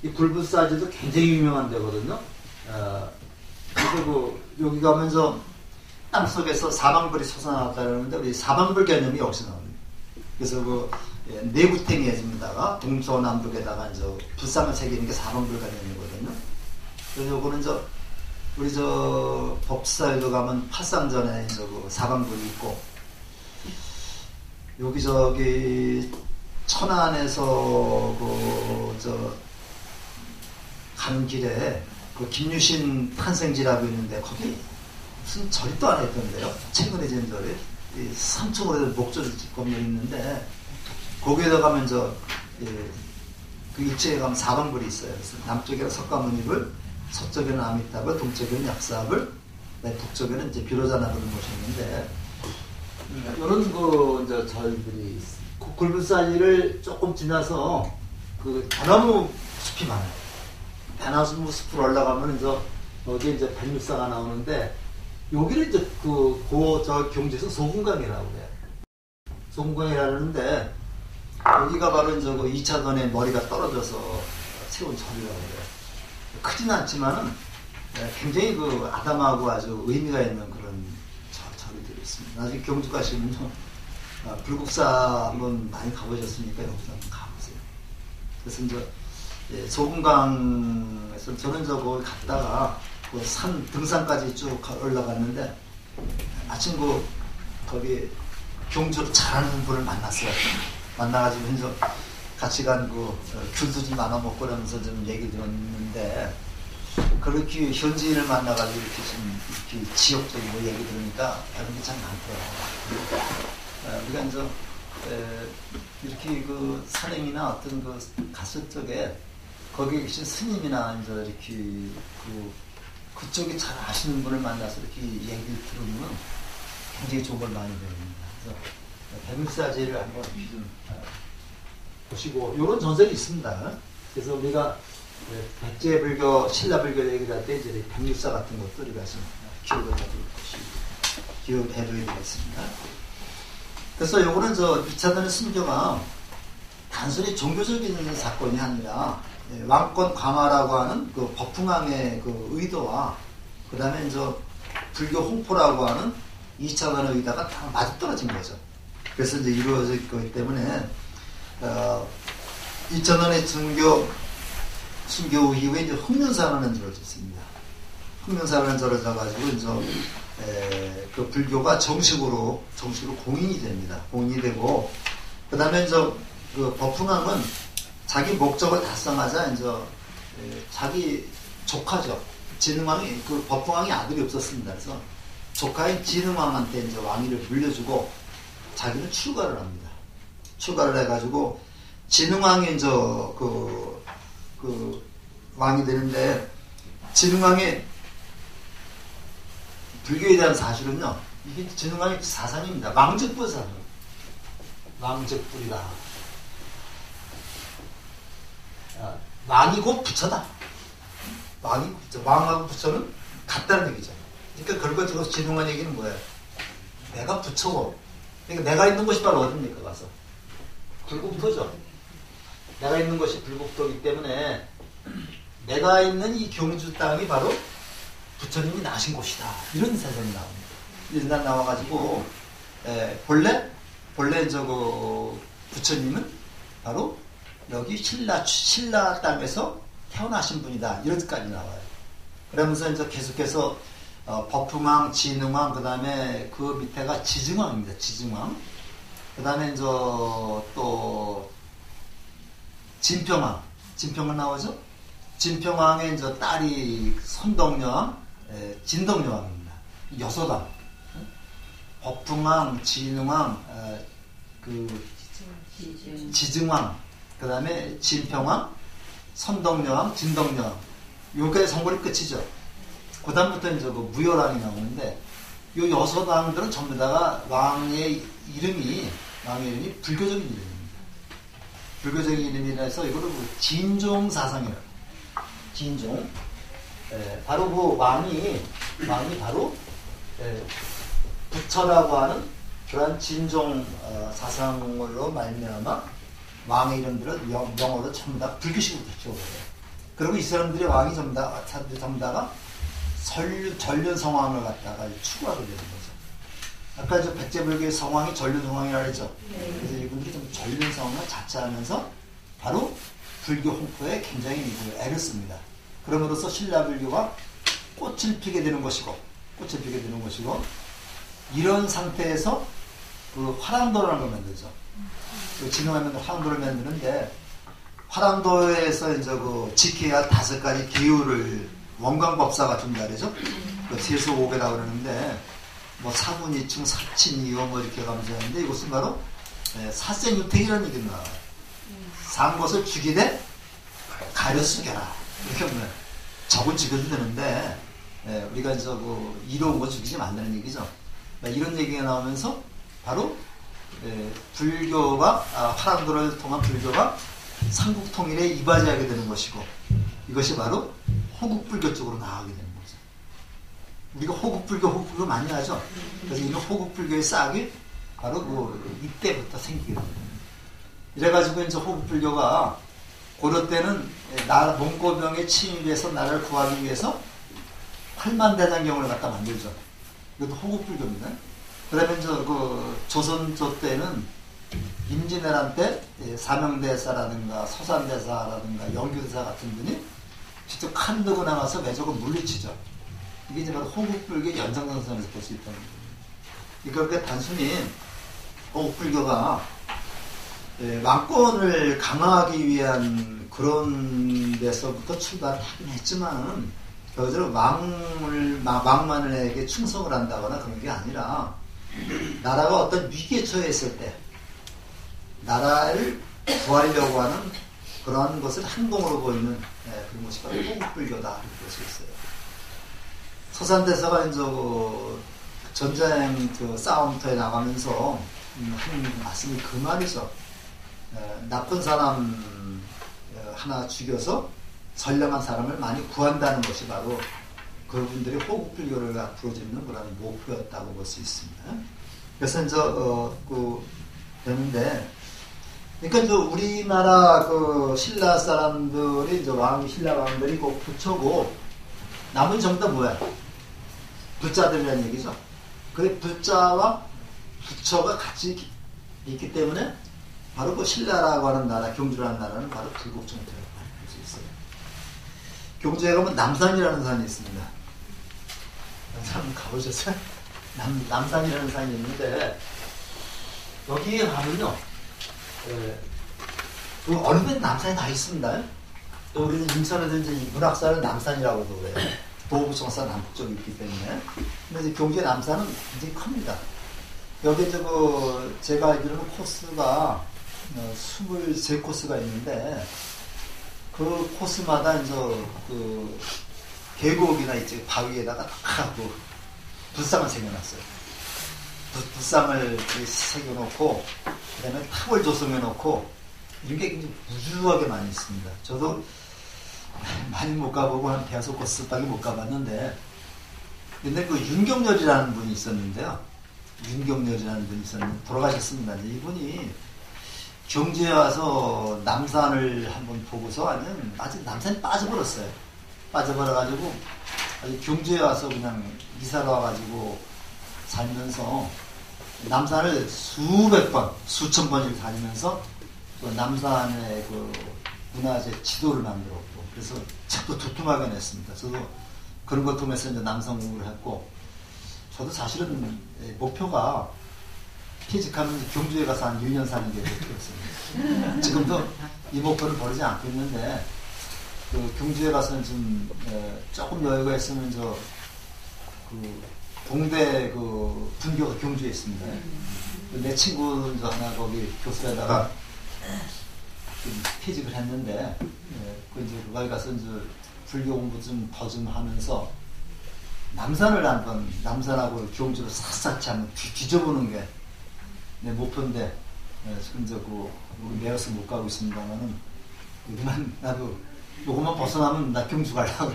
Speaker 1: 이 굴부사지도 굉장히 유명한 데거든요. 그리고 여기 가면서 땅속에서 사방불이 솟아나왔다 그러는데 우리 사방불 개념이 여기서 나옵니다. 그래서 내구탱이에다가 동서남북에다가 이제 불상을 새기는 게 4번불 관련이거든요. 그래서 요거는 우리 법사에도 가면 팔상전에 이제 그 4방불이 있고, 여기저기 천안에서 가는 길에 그 김유신 탄생지라고 있는데 거기 무슨 절이 또 하나 있던데요. 최근에 지은 절이 3층으로 목절 건물이 있는데 거기에다 가면 그 입지에 가면 4방불이 있어요. 그래서 남쪽에는 석가모니불, 서쪽에는 아미타불, 동쪽에는 약사불, 북쪽에는 이제 비로자나불을 모셨는데, 이런 이제 절들이 굴불사지를 조금 지나서 그 대나무 숲이 많아요. 대나무 숲을 올라가면 여기 이제 백육사가 나오는데, 여기를 이제 저 경주에서 소금강이라고 해요. 소금강이라는데, 여기가 바로 이제 그 2차선에 머리가 떨어져서 세운 절이라고 해요. 크진 않지만은 굉장히 아담하고 아주 의미가 있는 그런 절이 있습니다. 나중에 경주 가시면 불국사 한번 많이 가보셨으니까 여기서 한번 가보세요. 그래서 이제 소금강에서 저는 거기 갔다가 산 등산까지 쭉 올라갔는데 마침 거기 경주로 잘하는 분을 만났어요. 만나가지고 이제 같이 간 귤도 좀 나눠 먹고 그러면서 좀 얘기 들었는데, 그렇게 현지인을 만나가지고 이렇게 지역적인 얘기 들으니까 다른 게 참 많더라고요. 우리가 이렇게 산행이나 어떤 갔을 적에 거기에 계신 스님이나 이렇게 그쪽이 잘 아시는 분을 만나서 이렇게 얘기를 들으면 굉장히 좋은 걸 많이 배웁니다. 그래서 백육사지를 한번 좀 보시고, 이런 전설이 있습니다. 그래서 우리가 백제불교, 신라불교 얘기를 할 때 이제 백육사 같은 것도 우리가 좀 기억해둬야 되겠습니다. 그래서 요거는 2차전의 순교가 단순히 종교적인 사건이 아니라 왕권 강화라고 하는 법흥왕의 의도와 그 다음에 불교 홍포라고 하는 2차전의 의도가 다 맞아떨어진 거죠. 그래서 이제 이루어질 거기 때문에 2차전의 순교 이후에 이제 흑륜사라는 절을 짓습니다. 흑륜사라는 절을 져가지고 그 불교가 정식으로 공인이 됩니다. 공인이 되고, 그 다음에 그 법흥왕은 자기 목적을 달성하자 자기 조카죠. 진흥왕이, 법흥왕이 아들이 없었습니다. 그래서 조카인 진흥왕한테 왕위를 물려주고 자기는 출가를 합니다. 출가를 해가지고 진흥왕이 왕이 되는데, 진흥왕의 불교에 대한 사실은요, 이게 진흥왕의 사상입니다. 왕적불 사상. 왕적불이다. 왕이 곧 부처다. 왕하고 부처는 같다는 얘기죠. 그러니까 결과적으로 진흥왕 얘기는 뭐예요? 내가 부처고, 그러니까 내가 있는 곳이 바로 어딥니까? 가서 불국토죠. 내가 있는 것이 불국토이기 때문에 내가 있는 이 경주 땅이 바로 부처님이 나신 곳이다. 이런 사상이 나옵니다. 일단 나와가지고 본래 부처님은 바로 여기 신라 땅에서 태어나신 분이다. 이런까지 나와요. 그러면서 계속해서 법흥왕, 진흥왕, 그 다음에 그 밑에가 지증왕입니다. 지증왕. 그 다음에 또 진평왕 나오죠? 진평왕의 딸이 선덕여왕, 진덕여왕입니다. 여섯왕. 법흥왕, 진흥왕, 지증왕, 그 다음에 진평왕, 선덕여왕, 진덕여왕. 요게 성골이 끝이죠. 그 다음부터 무열왕이 나오는데, 요 여섯왕들은 전부 다가 왕의 이름이 불교적인 이름입니다. 불교적인 이름이라서 이거를 진종사상이라고. 진종. 바로 그 왕이 바로 부처라고 하는 그러한 진종 사상으로 말미암아 왕의 이름들은 영어로 전부 다 불교식으로 붙여버려요. 그리고 이 사람들의 왕이 전부 다가 전륜성왕을 갖다가 추구하게 되는 거죠. 아까 백제불교의 성왕이 전륜성왕이라고 했죠. 그래서 이분들이 좀 전륜성을 자처하면서 바로 불교 홍포에 굉장히 애를 씁니다. 그럼으로써 신라 불교가 꽃을 피게 되는 것이고 이런 상태에서 그 화랑도라는 걸 만들죠. 그 진흥하면 화랑도를 만드는데 화랑도에서 이제 그 지켜야 5가지 기율을 원광법사가 준다래죠. 그 뒤에서 5배라고 그러는데 뭐 사분이충, 사친이요 뭐 이렇게 가면서 하는데 이것은 바로 사생유택이라는 얘기가 나와요. 산 것을 죽이되 가려 숙여라. 이렇게 하면 적은 죽여도 되는데 우리가 이제 그 이로운 거 죽이지 말라는 얘기죠. 이런 얘기가 나오면서 바로 불교가 화랑도를 통한 불교가 삼국 통일에 이바지하게 되는 것이고 이것이 바로 호국불교 쪽으로 나가게 되는 거죠. 우리가 호국불교 많이 하죠. 그래서 이런 호국불교의 싹이 바로 그 이때부터 생기게 됩니다. 이래가지고 이제 호국불교가 고려 때는 몽고병에 침입해서 나라를 구하기 위해서 활만대장경을 갖다 만들죠. 이것도 호국불교입니다. 그러면 그 조선조 때는 임진왜란 때 사명대사라든가 서산대사라든가 영규대사 같은 분이 직접 칼 들고 나가서 왜적을 물리치죠. 이게 이제 바로 호국불교의 연장선상에서 볼 수 있다는 거예요. 그러니까 단순히 호국불교가 왕권을 강화하기 위한 그런 데서부터 출발하긴 했지만 결과적으로 왕만에게 충성을 한다거나 그런 게 아니라 나라가 어떤 위기에 처했을 때 나라를 구하려고 하는 그러한 것을 행동으로 보이는 그런 것이 바로 호국불교다 이렇게 볼 수 있어요. 서산대사가 이제 전쟁 그 싸움터에 나가면서 한 말씀이 그 말이죠. 나쁜 사람 하나 죽여서 선량한 사람을 많이 구한다는 것이 바로 그분들이 호국불교를 앞으로 짓는 그런 목표였다고 볼 수 있습니다. 그래서 이제 되는데, 그러니까 우리나라 그 신라 사람들이 이제 신라 왕들이 그 부처고 남은 전부 다 뭐야? 부자들이라는 얘기죠. 그 부자와 부처가 같이 있기 때문에 바로 그 신라라고 하는 나라, 경주라는 나라는 바로 불국정토라고 할 수 있어요. 경주에 가면 남산이라는 산이 있습니다. 남산 가보셨어요? 남산이라는 산이 있는데 여기에 가면요, 그 어느 데 남산이 다 있습니다. 또 우리는 인천에도 이제 문학사는 남산이라고도 그래요. 도부청사 남북쪽에 있기 때문에. 근데 이제 경주의 남산은 굉장히 큽니다. 여기 이제 제가 알기로는 코스가 23코스가 있는데 그 코스마다 이제 그 계곡이나 이제 바위에다가 딱 하고 불상을 새겨놨어요. 불상을 새겨놓고 그다음에 탑을 조성해놓고 이런 게 굉장히 무주하게 많이 있습니다. 저도 많이 못 가보고 한 5코스밖에 못 가봤는데 근데 그 윤경렬이라는 분이 있었는데요. 윤경렬이라는 분이 있었는데 돌아가셨습니다. 이제 이분이 경주에 와서 남산을 한번 보고서 아직 남산이 빠져버렸어요. 빠져버려가지고 경주에 와서 그냥 이사를 와가지고 살면서 남산을 수백 번, 수천 번씩 다니면서 그 남산의 그 문화재 지도를 만들었고 그래서 책도 두툼하게 냈습니다. 저도 그런 걸 통해서 이제 남산 공부를 했고 저도 사실은 목표가 퇴직하면 경주에 가서 한 1년 사는 게 목표였습니다. 지금도 이 목표를 버리지 않고 있는데 그 경주에 가서는 좀 조금 여유가 있으면 그 동대 그 분교가 경주에 있습니다. 내 친구 하나 거기 교수에다가 좀 퇴직을 했는데 그 이제 거기 가서 이제 불교 공부 좀 더 좀 하면서 남산을 한번 남산하고 경주를 샅샅이 한번 뒤져보는 게 내 목표인데 지금 우리 내어서 못 가고 있습니다만은 여기만 나도 요것만 벗어나면 나 경주 가려고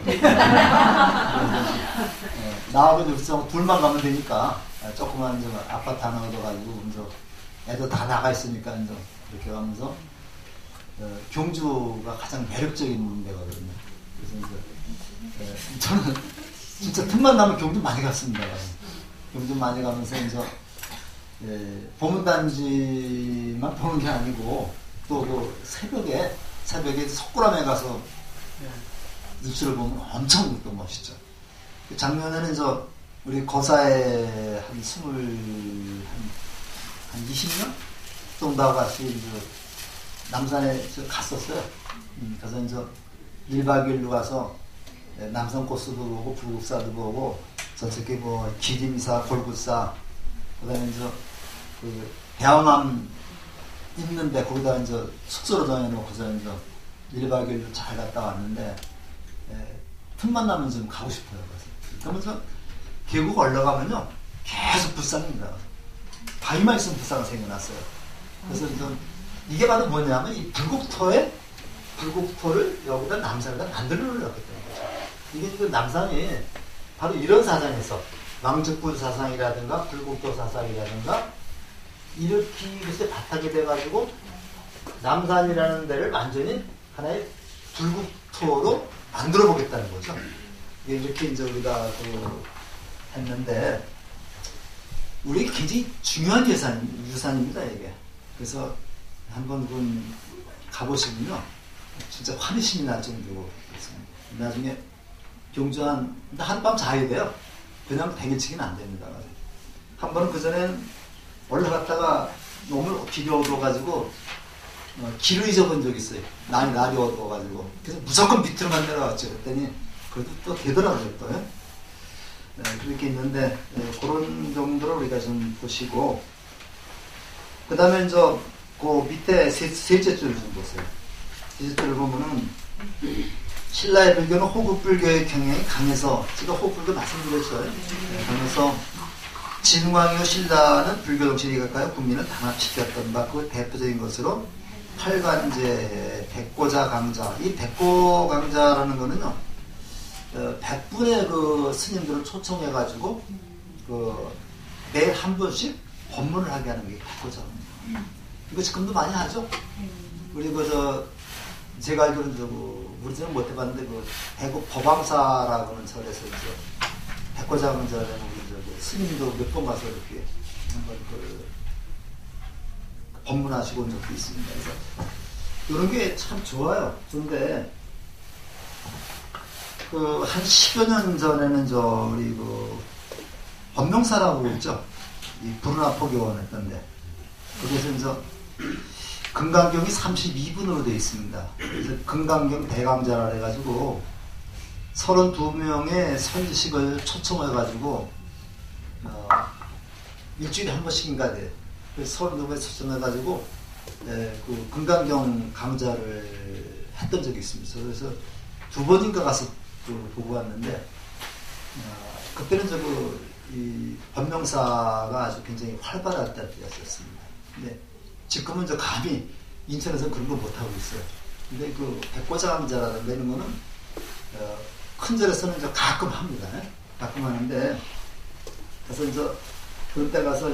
Speaker 1: 나하고 이제 둘만 가면 되니까 조그만 이제 아파트 하나 얻어가지고 이제 애들 다 나가 있으니까 이제 이렇게 가면서 경주가 가장 매력적인 데거든요. 그래서 이제 저는 진짜 틈만 나면 경주 많이 갔습니다. 경주 많이 가면서 이제 보문단지만 보는 게 아니고 또 그 새벽에 석굴암에 가서 입술을 보면 엄청 또 멋있죠. 작년에는 우리 거사에 한 20년 정도 같이 남산에 갔었어요. 그래서 이제 1박 2일로 가서 남산 코스도 보고 불국사도 보고 저쪽에 뭐 기림사, 골굿사, 그다음에 이제 그 대왕암 있는데 거기다 이제 숙소로 정해놓고서 이제 1박 2일로 잘 갔다 왔는데 틈만 나면 좀 가고 싶어요. 그러면서 계곡 올라가면요 계속 불상입니다. 바위만 있으면 불상이 생겨났어요. 그래서 이게 바로 뭐냐면 이 불국토를 여기다 남산에다 만들어 놓으려고 했던 거죠. 이게 지금 남산이 바로 이런 사상에서 왕족불 사상이라든가 불국토 사상이라든가 이렇게 글쎄 바탕이 돼가지고 남산이라는 데를 완전히 하나의 불국토로 만들어 보겠다는 거죠. 이렇게 이제 우리가 했는데 우리 굉장히 중요한 유산입니다 이게. 그래서 한번 가보시면요 진짜 환희심이 날 정도로 나중에 경주한 한밤 자야 돼요. 그냥 당일치기는 안 됩니다. 한 번은 그 전엔 올라갔다가 너무 길이 어두워가지고 길을 잊어본 적이 있어요. 날이 어두워가지고. 그래서 무조건 밑으로만 내려갔죠. 그랬더니 그래도 또 되더라고요. 또. 그렇게 있는데 그런 정도로 우리가 좀 보시고 그 다음에 그 밑에 셋째 줄을 좀 보세요. 셋째 줄을 보면은 신라의 불교는 호국불교의 경향이 강해서 제가 호국불교 말씀드렸어요. 강해서 진왕이요 신라는 불교 정신이 가까이 국민을 단합시켰던 바 그 대표적인 것으로 팔관제, 백고자 강자. 이 백고 강자라는 거는요 100분의 그 스님들을 초청해가지고 매일 한 번씩 법문을 하게 하는 게 백고자입니다. 이거 지금도 많이 하죠. 우리 제가 알기로는 우리는 못 해봤는데 대구 법왕사라고 하는 절에서 백고자 강자라는 스님도 몇 번 가서 이렇게 한번 법문하시고 온 적도 있습니다. 그래서 이런 게 참 좋아요. 그런데 한 10여 년 전에는 우리 법명사라고 있죠. 이 부르나포교원 했던데 거기서 금강경이 32분으로 되어 있습니다. 그래서 금강경 대강자라 해가지고 32명의 선지식을 초청해가지고 일주일에 한 번씩인가 돼. 그래서 32명에 초청해가지고 그 금강경 강좌를 했던 적이 있습니다. 그래서 2번인가 가서 보고 왔는데 그때는 이 법명사가 아주 굉장히 활발할 때였습니다. 근데 지금은 감히 인천에서 그런 거 못하고 있어요. 근데 백고자 강좌라는 이런 거는 큰 절에서는 가끔 합니다. 가끔 하는데 그래서 그런 때 가서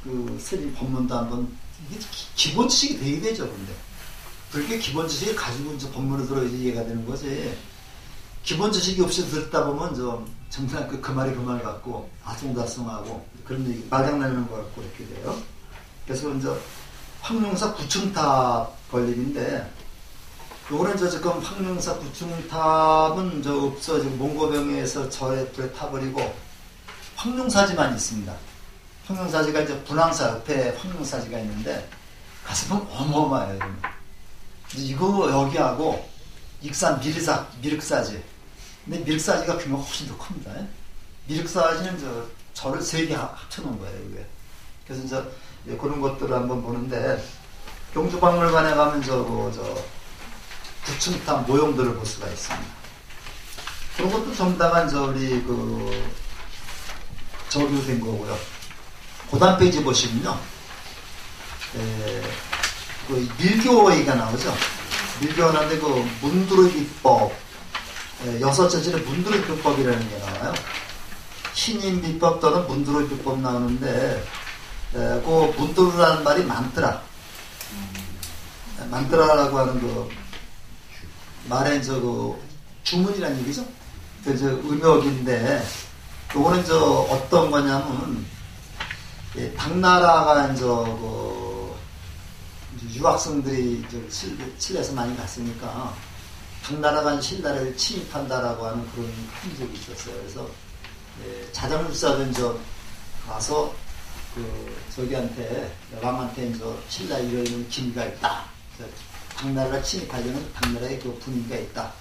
Speaker 1: 그 스님 법문도 한번 이게 기본 지식이 되게 되죠. 근데 불교 기본 지식을 가지고 법문을 들어 이해가 되는 거지. 기본 지식이 없이 듣다 보면 정말 그 말이 그 말 같고 아송다송하고 그런 얘기 말장난하는 것 같고 이렇게 돼요. 그래서 황룡사 구층탑 건립인데 요거는 지금 황룡사 구층탑은 없어 지금 몽고병에서 절에 불에 타버리고 황룡사지만 있습니다. 황룡사지가 분황사 옆에 황룡사지가 있는데 가서 보면 어마어마해요. 이거 여기하고 익산 미륵사지. 근데 미륵사지가 규모가 훨씬 더 큽니다. 미륵사지는 절을 3개 합쳐놓은 거예요. 이게. 그래서 그런 것들을 한번 보는데 경주박물관에 가면 구층탑 모형들을 볼 수가 있습니다. 그런 것도 전부 다가 우리 저기된 거고요. 고단 페이지 보시면요. 밀교 얘기가 나오죠. 밀교가 나오는데 문두르 비법, 6째 질의 문두르 비법이라는 게 나와요. 신인 비법 또는 문두르 비법 나오는데, 그 문두르라는 말이 만트라. 만트라라고 하는 말에 주문이라는 얘기죠. 음역인데, 요거는 어떤 거냐면, 당나라가 유학생들이 칠레에서 많이 갔으니까 당나라가 신라를 침입한다라고 하는 그런 흔적이 있었어요. 그래서 자장술사든 가서 저기한테 왕한테 신라 이런 기미가 있다. 당나라를 침입하려는 당나라의 그 분위기가 있다.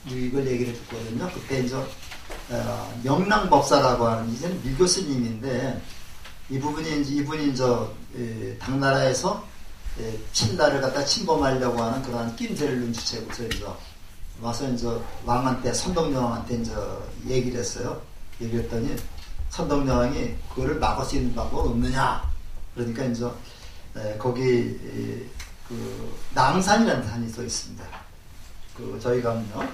Speaker 1: 이걸 얘기를 했거든요. 그때 명랑법사라고 하는 이제는 밀교 스님인데 이분이 당나라에서 신라를 갖다 침범하려고 하는 그러한 낌새를 눈치채고서 와서 왕한테 선덕여왕한테 얘기를 했어요. 얘기했더니 선덕여왕이 그거를 막을 수 있는 방법은 없느냐. 그러니까 거기 낭산이라는 산이 또 있습니다. 저희 가면요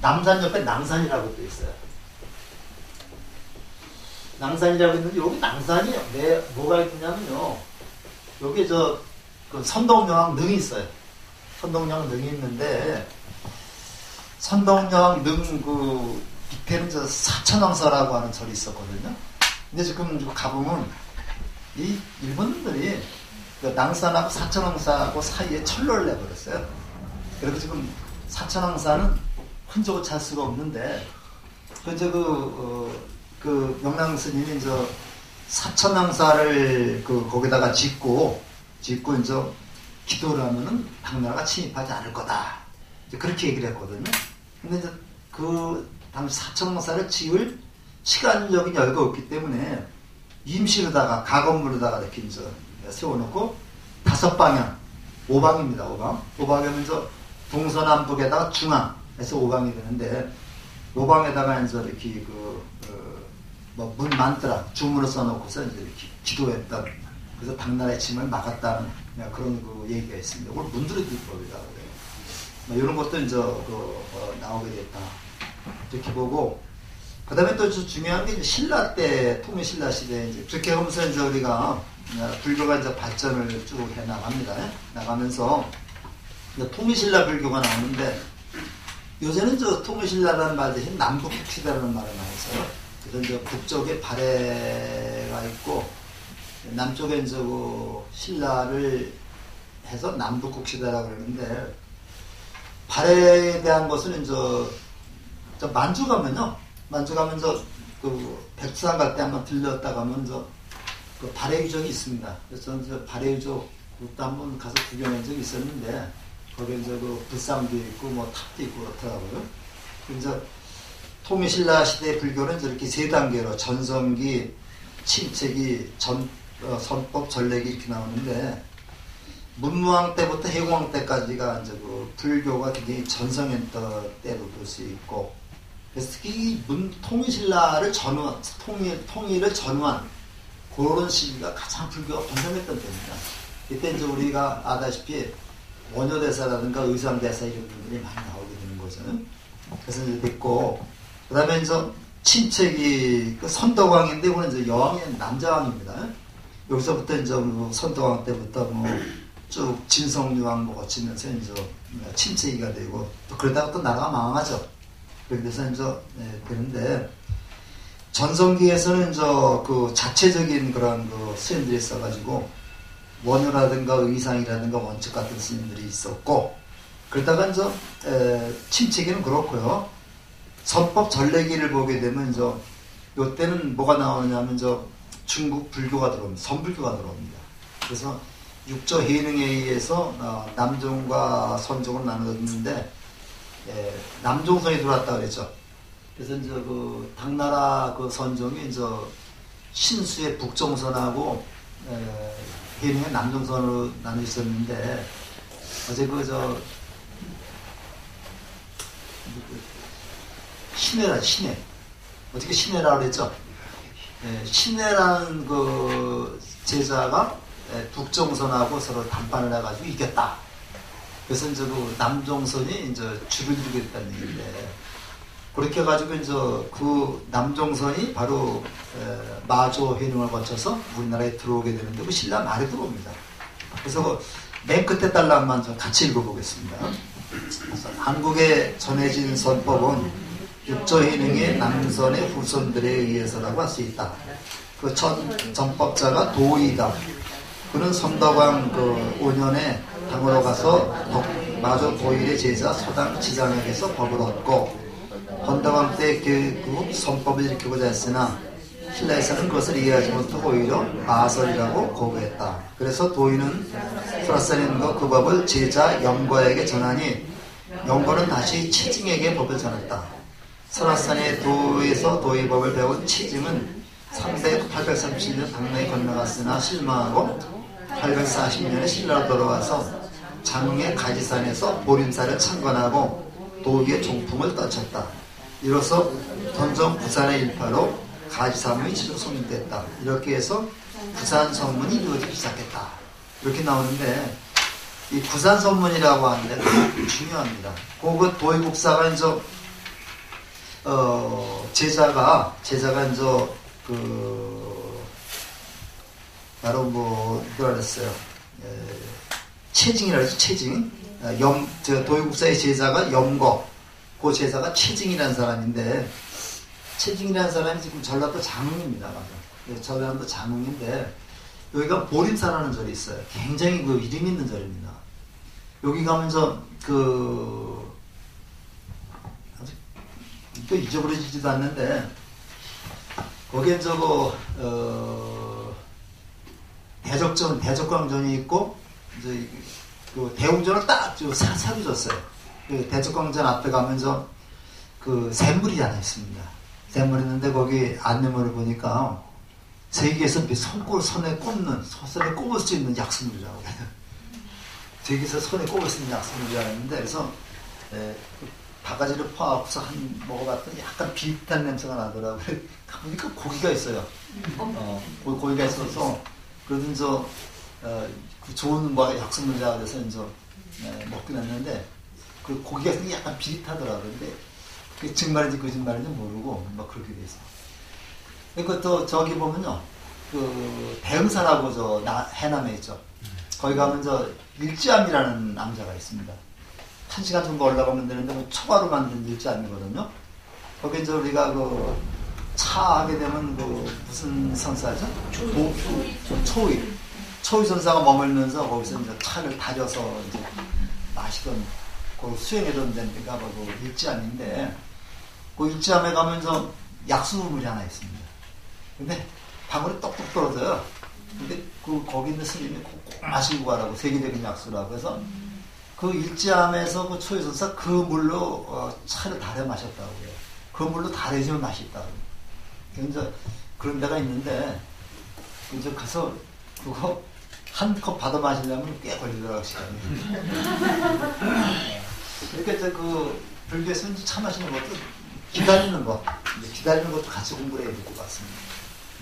Speaker 1: 남산 옆에 낭산이라고 또 있어요. 낭산이라고 있는데 여기 낭산이 뭐가 있냐면요 여기 선덕여왕 능이 있어요. 선덕여왕 능이 있는데 선덕여왕 능 밑에는 사천왕사라고 하는 절이 있었거든요. 근데 지금 가보면 이 일본인들이 낭산하고 사천왕사하고 사이에 철로를 내버렸어요. 그래서 지금 사천왕사는 흔적을 찾을 수가 없는데 명랑 스님이 사천왕사를 거기다가 짓고 기도를 하면은 당나라가 침입하지 않을 거다. 그렇게 얘기를 했거든요. 근데 당시 사천왕사를 지을 시간적인 여유가 없기 때문에 임시로다가 가건물로다가 이렇게 세워놓고 5방향 5방입니다. 5방이면 동서남북에다가 중앙에서 5방이 되는데 5방에다가 이렇게 문 만드라 주문을 써놓고서 이렇게 기도했다. 그래서 당나라의 침을 막았다는 그런 얘기가 있습니다. 그걸 문드러기법이라고 그래요. 이런 것도 나오게 됐다. 이렇게 보고 그 다음에 또 중요한 게 신라 때 통일신라 시대 그렇게 하면서 우리가 불교가 발전을 쭉 해 나갑니다. 나가면서 통일신라 불교가 나오는데 요새는 통일신라라는 말 대신 남북국시대라는 말을 많이 써요. 그래서 북쪽에 발해가 있고 남쪽에 신라를 해서 남북국시대라고 그러는데 발해에 대한 것은 만주 가면 백두산 갈 때 한번 들렸다 가면 발해 유적이 있습니다. 그래서 저는 발해 유적도 한번 가서 구경한 적이 있었는데 거기에 불상도 있고 탑도 있고 그렇더라고요. 그래서 통일신라 시대 불교는 이렇게 3단계로 전성기, 침체기, 선법, 전례기 이렇게 나오는데 문무왕 때부터 해공왕 때까지가 불교가 굉장히 전성했던 때로 볼 수 있고 그래서 특히 통일신라를 통일을 전후한 그런 시기가 가장 불교가 번성했던 때입니다. 이때 우리가 아다시피 원효대사라든가 의상대사 이런 분들이 많이 나오게 되는 거죠. 그래서 됐고 그 다음에 침체기 선덕왕인데 이거는 여왕이 남자왕입니다. 여기서부터 선덕왕 때부터 쭉 진성유왕 거치면서 침체기가 되고 또 그러다가 또 나라가 망하죠. 그래서 되는데 전성기에서는 자체적인 그런 스님들이 있어가지고 원효라든가 의상이라든가 원칙 같은 스님들이 있었고 그러다가 침체기는 그렇고요. 선법 전례기를 보게 되면 요때는 뭐가 나오냐면 중국 불교가 들어옵니다. 선불교가 들어옵니다. 그래서 육조 해능에 의해서 남종과 선종을 나누었는데 남종선이 들어왔다 그랬죠. 그래서 당나라 선종이 신수의 북종선하고 해능의 남종선으로 나눠 있었는데 어제 신해라 어떻게 신해라고 그랬죠? 신해라는 제자가 북종선하고 서로 단판을 해가지고 이겼다. 그래서 남종선이 줄을 들겠다는 얘기인데 그렇게 해가지고 남종선이 바로 마조 해능을 거쳐서 우리나라에 들어오게 되는데 신라 말에 들어옵니다. 그래서 맨 끝에 달랑만 좀 같이 읽어보겠습니다. 한국에 전해진 선법은 육조 해능의 남선의 후손들에 의해서라고 할 수 있다. 그 첫 전법자가 도의다. 그는 선덕왕 그 5년에 당으로 가서 마조 도일의 제자 소당 지장에게서 법을 얻고 헌덕왕 때 그 선법을 일으키고자 했으나 신라에서는 그것을 이해하지 못하고 오히려 마설이라고 거부했다. 그래서 도의는 설화산에 있는 그 법을 제자 영거에게 전하니 영거는 다시 치징에게 법을 전했다. 설화산의 도에서 도의법을 배운 치징은 837년 당나에 건너갔으나 실망하고 840년에 신라로 돌아와서 장흥의 가지산에서 보림사를 창건하고 도의의 종품을 떨쳤다. 이로써 전전 부산의 일파로 가지산문이 지속 성립됐다. 이렇게 해서 부산 선문이 이루어지기 시작했다. 이렇게 나오는데 이 부산 선문이라고 하는데 중요합니다. 그 도의국사가 이제 제자가 이제 바로 뭐라 그랬어요. 체징이라 해서 체징. 도의국사의 제자가 염거. 그 제자가 체징이라는 사람인데, 체징이라는 사람이 지금 전라도 장흥입니다. 맞아. 전라도 장흥인데, 여기가 보림사라는 절이 있어요. 굉장히 그 이름 있는 절입니다. 여기 가면 아직 또 잊어버리지도 않는데, 거기에 대적광전이 있고, 이제 그 대웅전을 딱 사로 줬어요. 그 대적광전 앞에 가면서 그 샘물이 하나 있습니다. 샘물이 있는데 거기 안내문을 보니까 세계에서 손에 꼽는, 손에 꼽을 수 있는 약수물이라고 해요. 세계에서 손에 꼽을 수 있는 약수물이라고 했는데, 그래서 바가지를 퍼갖고서 먹어봤더니 약간 비슷한 냄새가 나더라고요. 가보니까 고기가 있어요. 고기가 있어서, 그래도 그 좋은 약수물이라고 해서 먹긴 했는데, 그 고기가 약간 비릿하더라고요. 근데 그게 정말인지 거짓말인지 모르고 막 그렇게 돼서. 그것도 저기 보면요, 그 대흥사라고 해남에 있죠. 거기 가면 일지암이라는 남자가 있습니다. 1시간 정도 올라가면 되는데 뭐 초가로 만든 일지암이거든요. 거기 이제 우리가 그 차 하게 되면 그 무슨 선사죠? 초의 선사가 머물면서 거기서 이제 차를 다려서 이제 마시던 그 수행하던 데가 바로 일지암인데, 그 일지암에 가면서 약수물이 하나 있습니다. 근데 방울이 똑똑 떨어져요. 근데 거기 있는 스님이 꼭 마시고 가라고, 세계적인 약수라고 해서 그 일지암에서 그 초유선사 그 물로 차를 달여 마셨다고 해요. 그 물로 달여지면 맛있다고. 그래서 그런 데가 있는데, 이제 가서 그거 한 컵 받아 마시려면 꽤 걸리더라고요, 시간이. 그러니까 이제 그 불교에서는 차 마시는 것도 기다리는 것도 같이 공부를 해야 될 것 같습니다.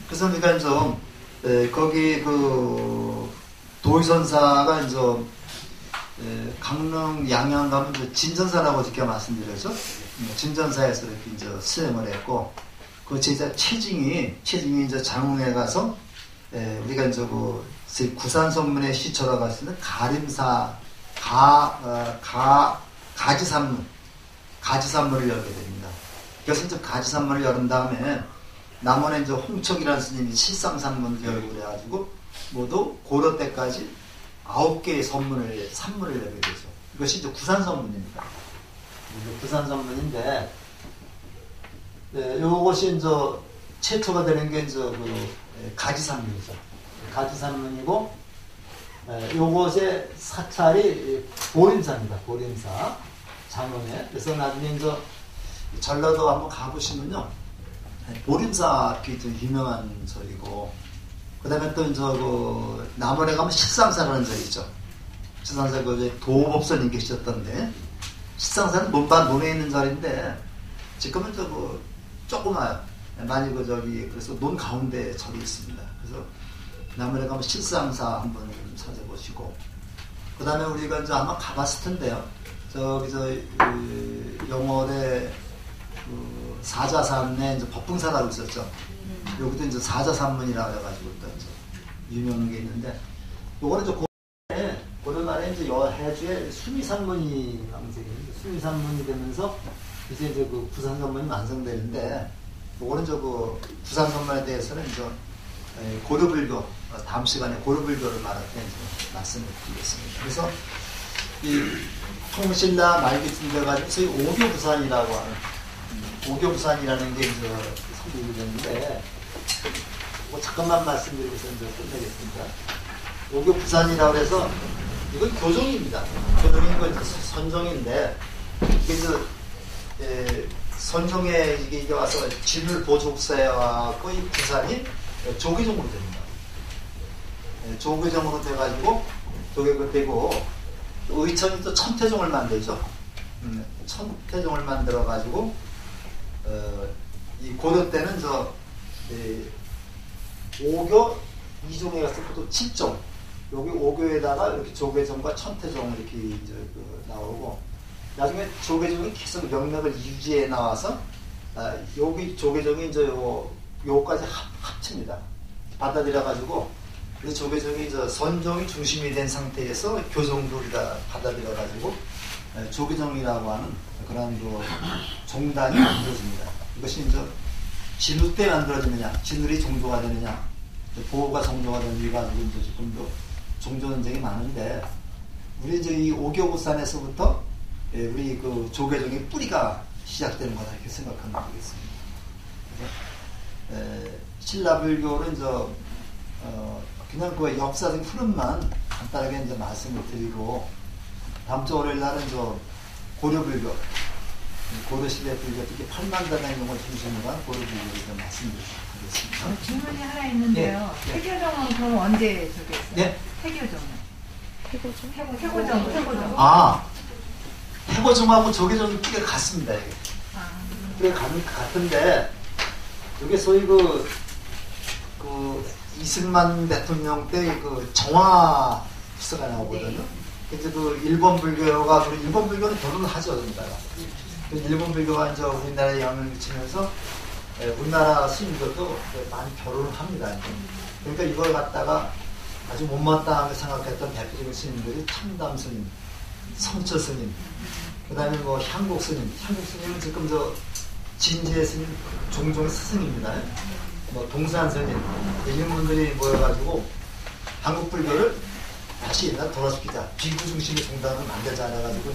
Speaker 1: 그래서 그러니까 거기 그 도의선사가 이제 강릉 양양 가면 진전사라고 제가 말씀드렸죠. 진전사에서 이렇게 이제 수행을 했고, 그 제자 체징이 이제 장흥에 가서 우리가 이제 그 구산선문의 시초라고 할 수 있는 가지산문을 열게 됩니다. 그래서 이제 가지산문을 열은 다음에 남원에 이제 홍척이라는 스님이 실상산문을 열고 그래가지고 모두 고려 때까지 9개의 산문을 열게 되죠. 이것이 이제 구산선문입니다. 구산선문인데, 요것이 이제 최초가 되는 게 이제 그 가지산문이죠. 가지산문이고, 요것의 사찰이 보림사입니다. 보림사 장흥에. 그래서 나중에 이제 전라도 한번 가보시면요, 보림사 앞이 좀 유명한 절이고, 그 다음에 또 이제 그 남원에 가면 식상사라는 절이 있죠. 식상사 그 도법선님 계셨던데, 식상사는 논에 있는 절인데, 지금은 조그마요. 많이 그래서 논 가운데 절이 있습니다. 그래서 남원에 가면 실상사 한번 찾아보시고, 그 다음에 우리가 이제 아마 가봤을 텐데요. 영월에 사자산에 이제 법붕사라고 있었죠. 여기도 이제 사자산문이라고 해가지고 또 이제 유명한 게 있는데, 요거는 이제 고려 말에 이제 해주에 수미산문이 왕생이 수미산문이 되면서 이제 그 부산산문이 완성되는데, 요거는 그 부산산문에 대해서는 이제 고려불교, 다음 시간에 고려불교를 말할 때 이제 말씀을 드리겠습니다. 그래서 이 통신라 말기쯤 돼가지고 소위 오교부산이라고 하는 오교부산이라는 게 이제 성경이 되는데 뭐 잠깐만 말씀드리고서 이제 끝내겠습니다. 오교부산이라고 해서 이건 교종입니다. 교종인 건 선종인데 이게 이제 선종에 이게 와서 진을 보족사와 이 부산이 조계종으로 됩니다. 조계종으로 돼가지고 조계가 되고 의천이 또 천태종을 만들죠. 천태종을 만들어가지고 이 고려 때는 저 5교 2종에 갔을 때도 7종 여기 5교에다가 이렇게 조계종과 천태종 이렇게 이제 나오고 나중에 조계종이 계속 명맥을 유지해 나와서 여기 조계종이 이제 요까지 합칩니다. 받아들여가지고 그 조계종이 선종이 중심이 된 상태에서 교종들이 다 받아들여가지고 조계종이라고 하는 그런 종단이 만들어집니다. 이것이 이제 진우 때 만들어지느냐, 진울이 종조가 되느냐, 보호가 종조가 되느냐 가지고 이제 조금 더 종조 전쟁이 많은데 우리 이제 이 오교부산에서부터 우리 그 조계종의 뿌리가 시작되는 거다 이렇게 생각하면 되겠습니다. 그래서 신라불교는 그냥 그 역사적 흐름만 간단하게 이제 말씀을 드리고 다음 주 월요일 날은 고려불교, 고려시대 불교 특히 8만단의 용을 중심으로 한 고려불교에 대해 말씀드리겠습니다.
Speaker 4: 질문이 하나 있는데요.
Speaker 1: 네.
Speaker 4: 태교정은 그럼 언제 저기 했어요?
Speaker 1: 네?
Speaker 4: 태교정은?
Speaker 5: 태고종?
Speaker 4: 태고정.
Speaker 1: 태고종하고 조계종이 끼가 같습니다. 이게. 끼가 같은데 이게 소위 그 이승만 대통령 때 그 정화 기사가 나오거든요. 이제 그 일본 불교가 우리 일본 불교는 결혼을 하죠, 우리나라. 일본 불교가 이제 우리나라에 영향을 미치면서 우리나라 스님들도 많이 결혼을 합니다. 그러니까 이걸 갖다가 아주 못마땅하게 생각했던 대표적인 스님들이 참담 스님, 성철 스님, 그다음에 뭐 향국 스님. 향국 스님은 지금 진지의 스님, 종종의 스승입니다. 뭐 동산 스님 이런 분들이 모여가지고 한국 불교를 다시 옛날 돌아시키자, 비구 중심의 종단을 만들자 해가지고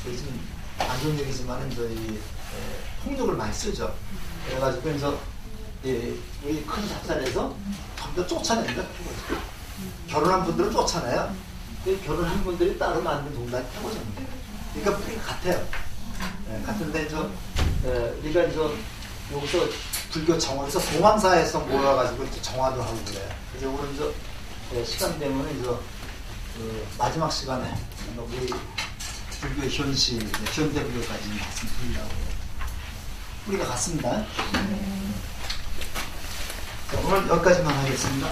Speaker 1: 요즘 안 좋은 얘기지만 저희 폭력을 많이 쓰죠. 그래가지고 우리 큰 사찰에서 전부 쫓아냅니다. 결혼한 분들은 쫓아내요. 결혼한 분들이 따로 만든 종단이 태고종입니다. 그러니까 뿌리가 같아요. 같은데 우리가 여기서 불교 정원에서 송암사에서 모여가지고 정화도 하고 그래요. 그래서 오늘 시간 때문에 마지막 시간에 우리 불교 현대 불교까지 말씀드리려고 우리가 같습니다. 자, 오늘 여기까지만 하겠습니다.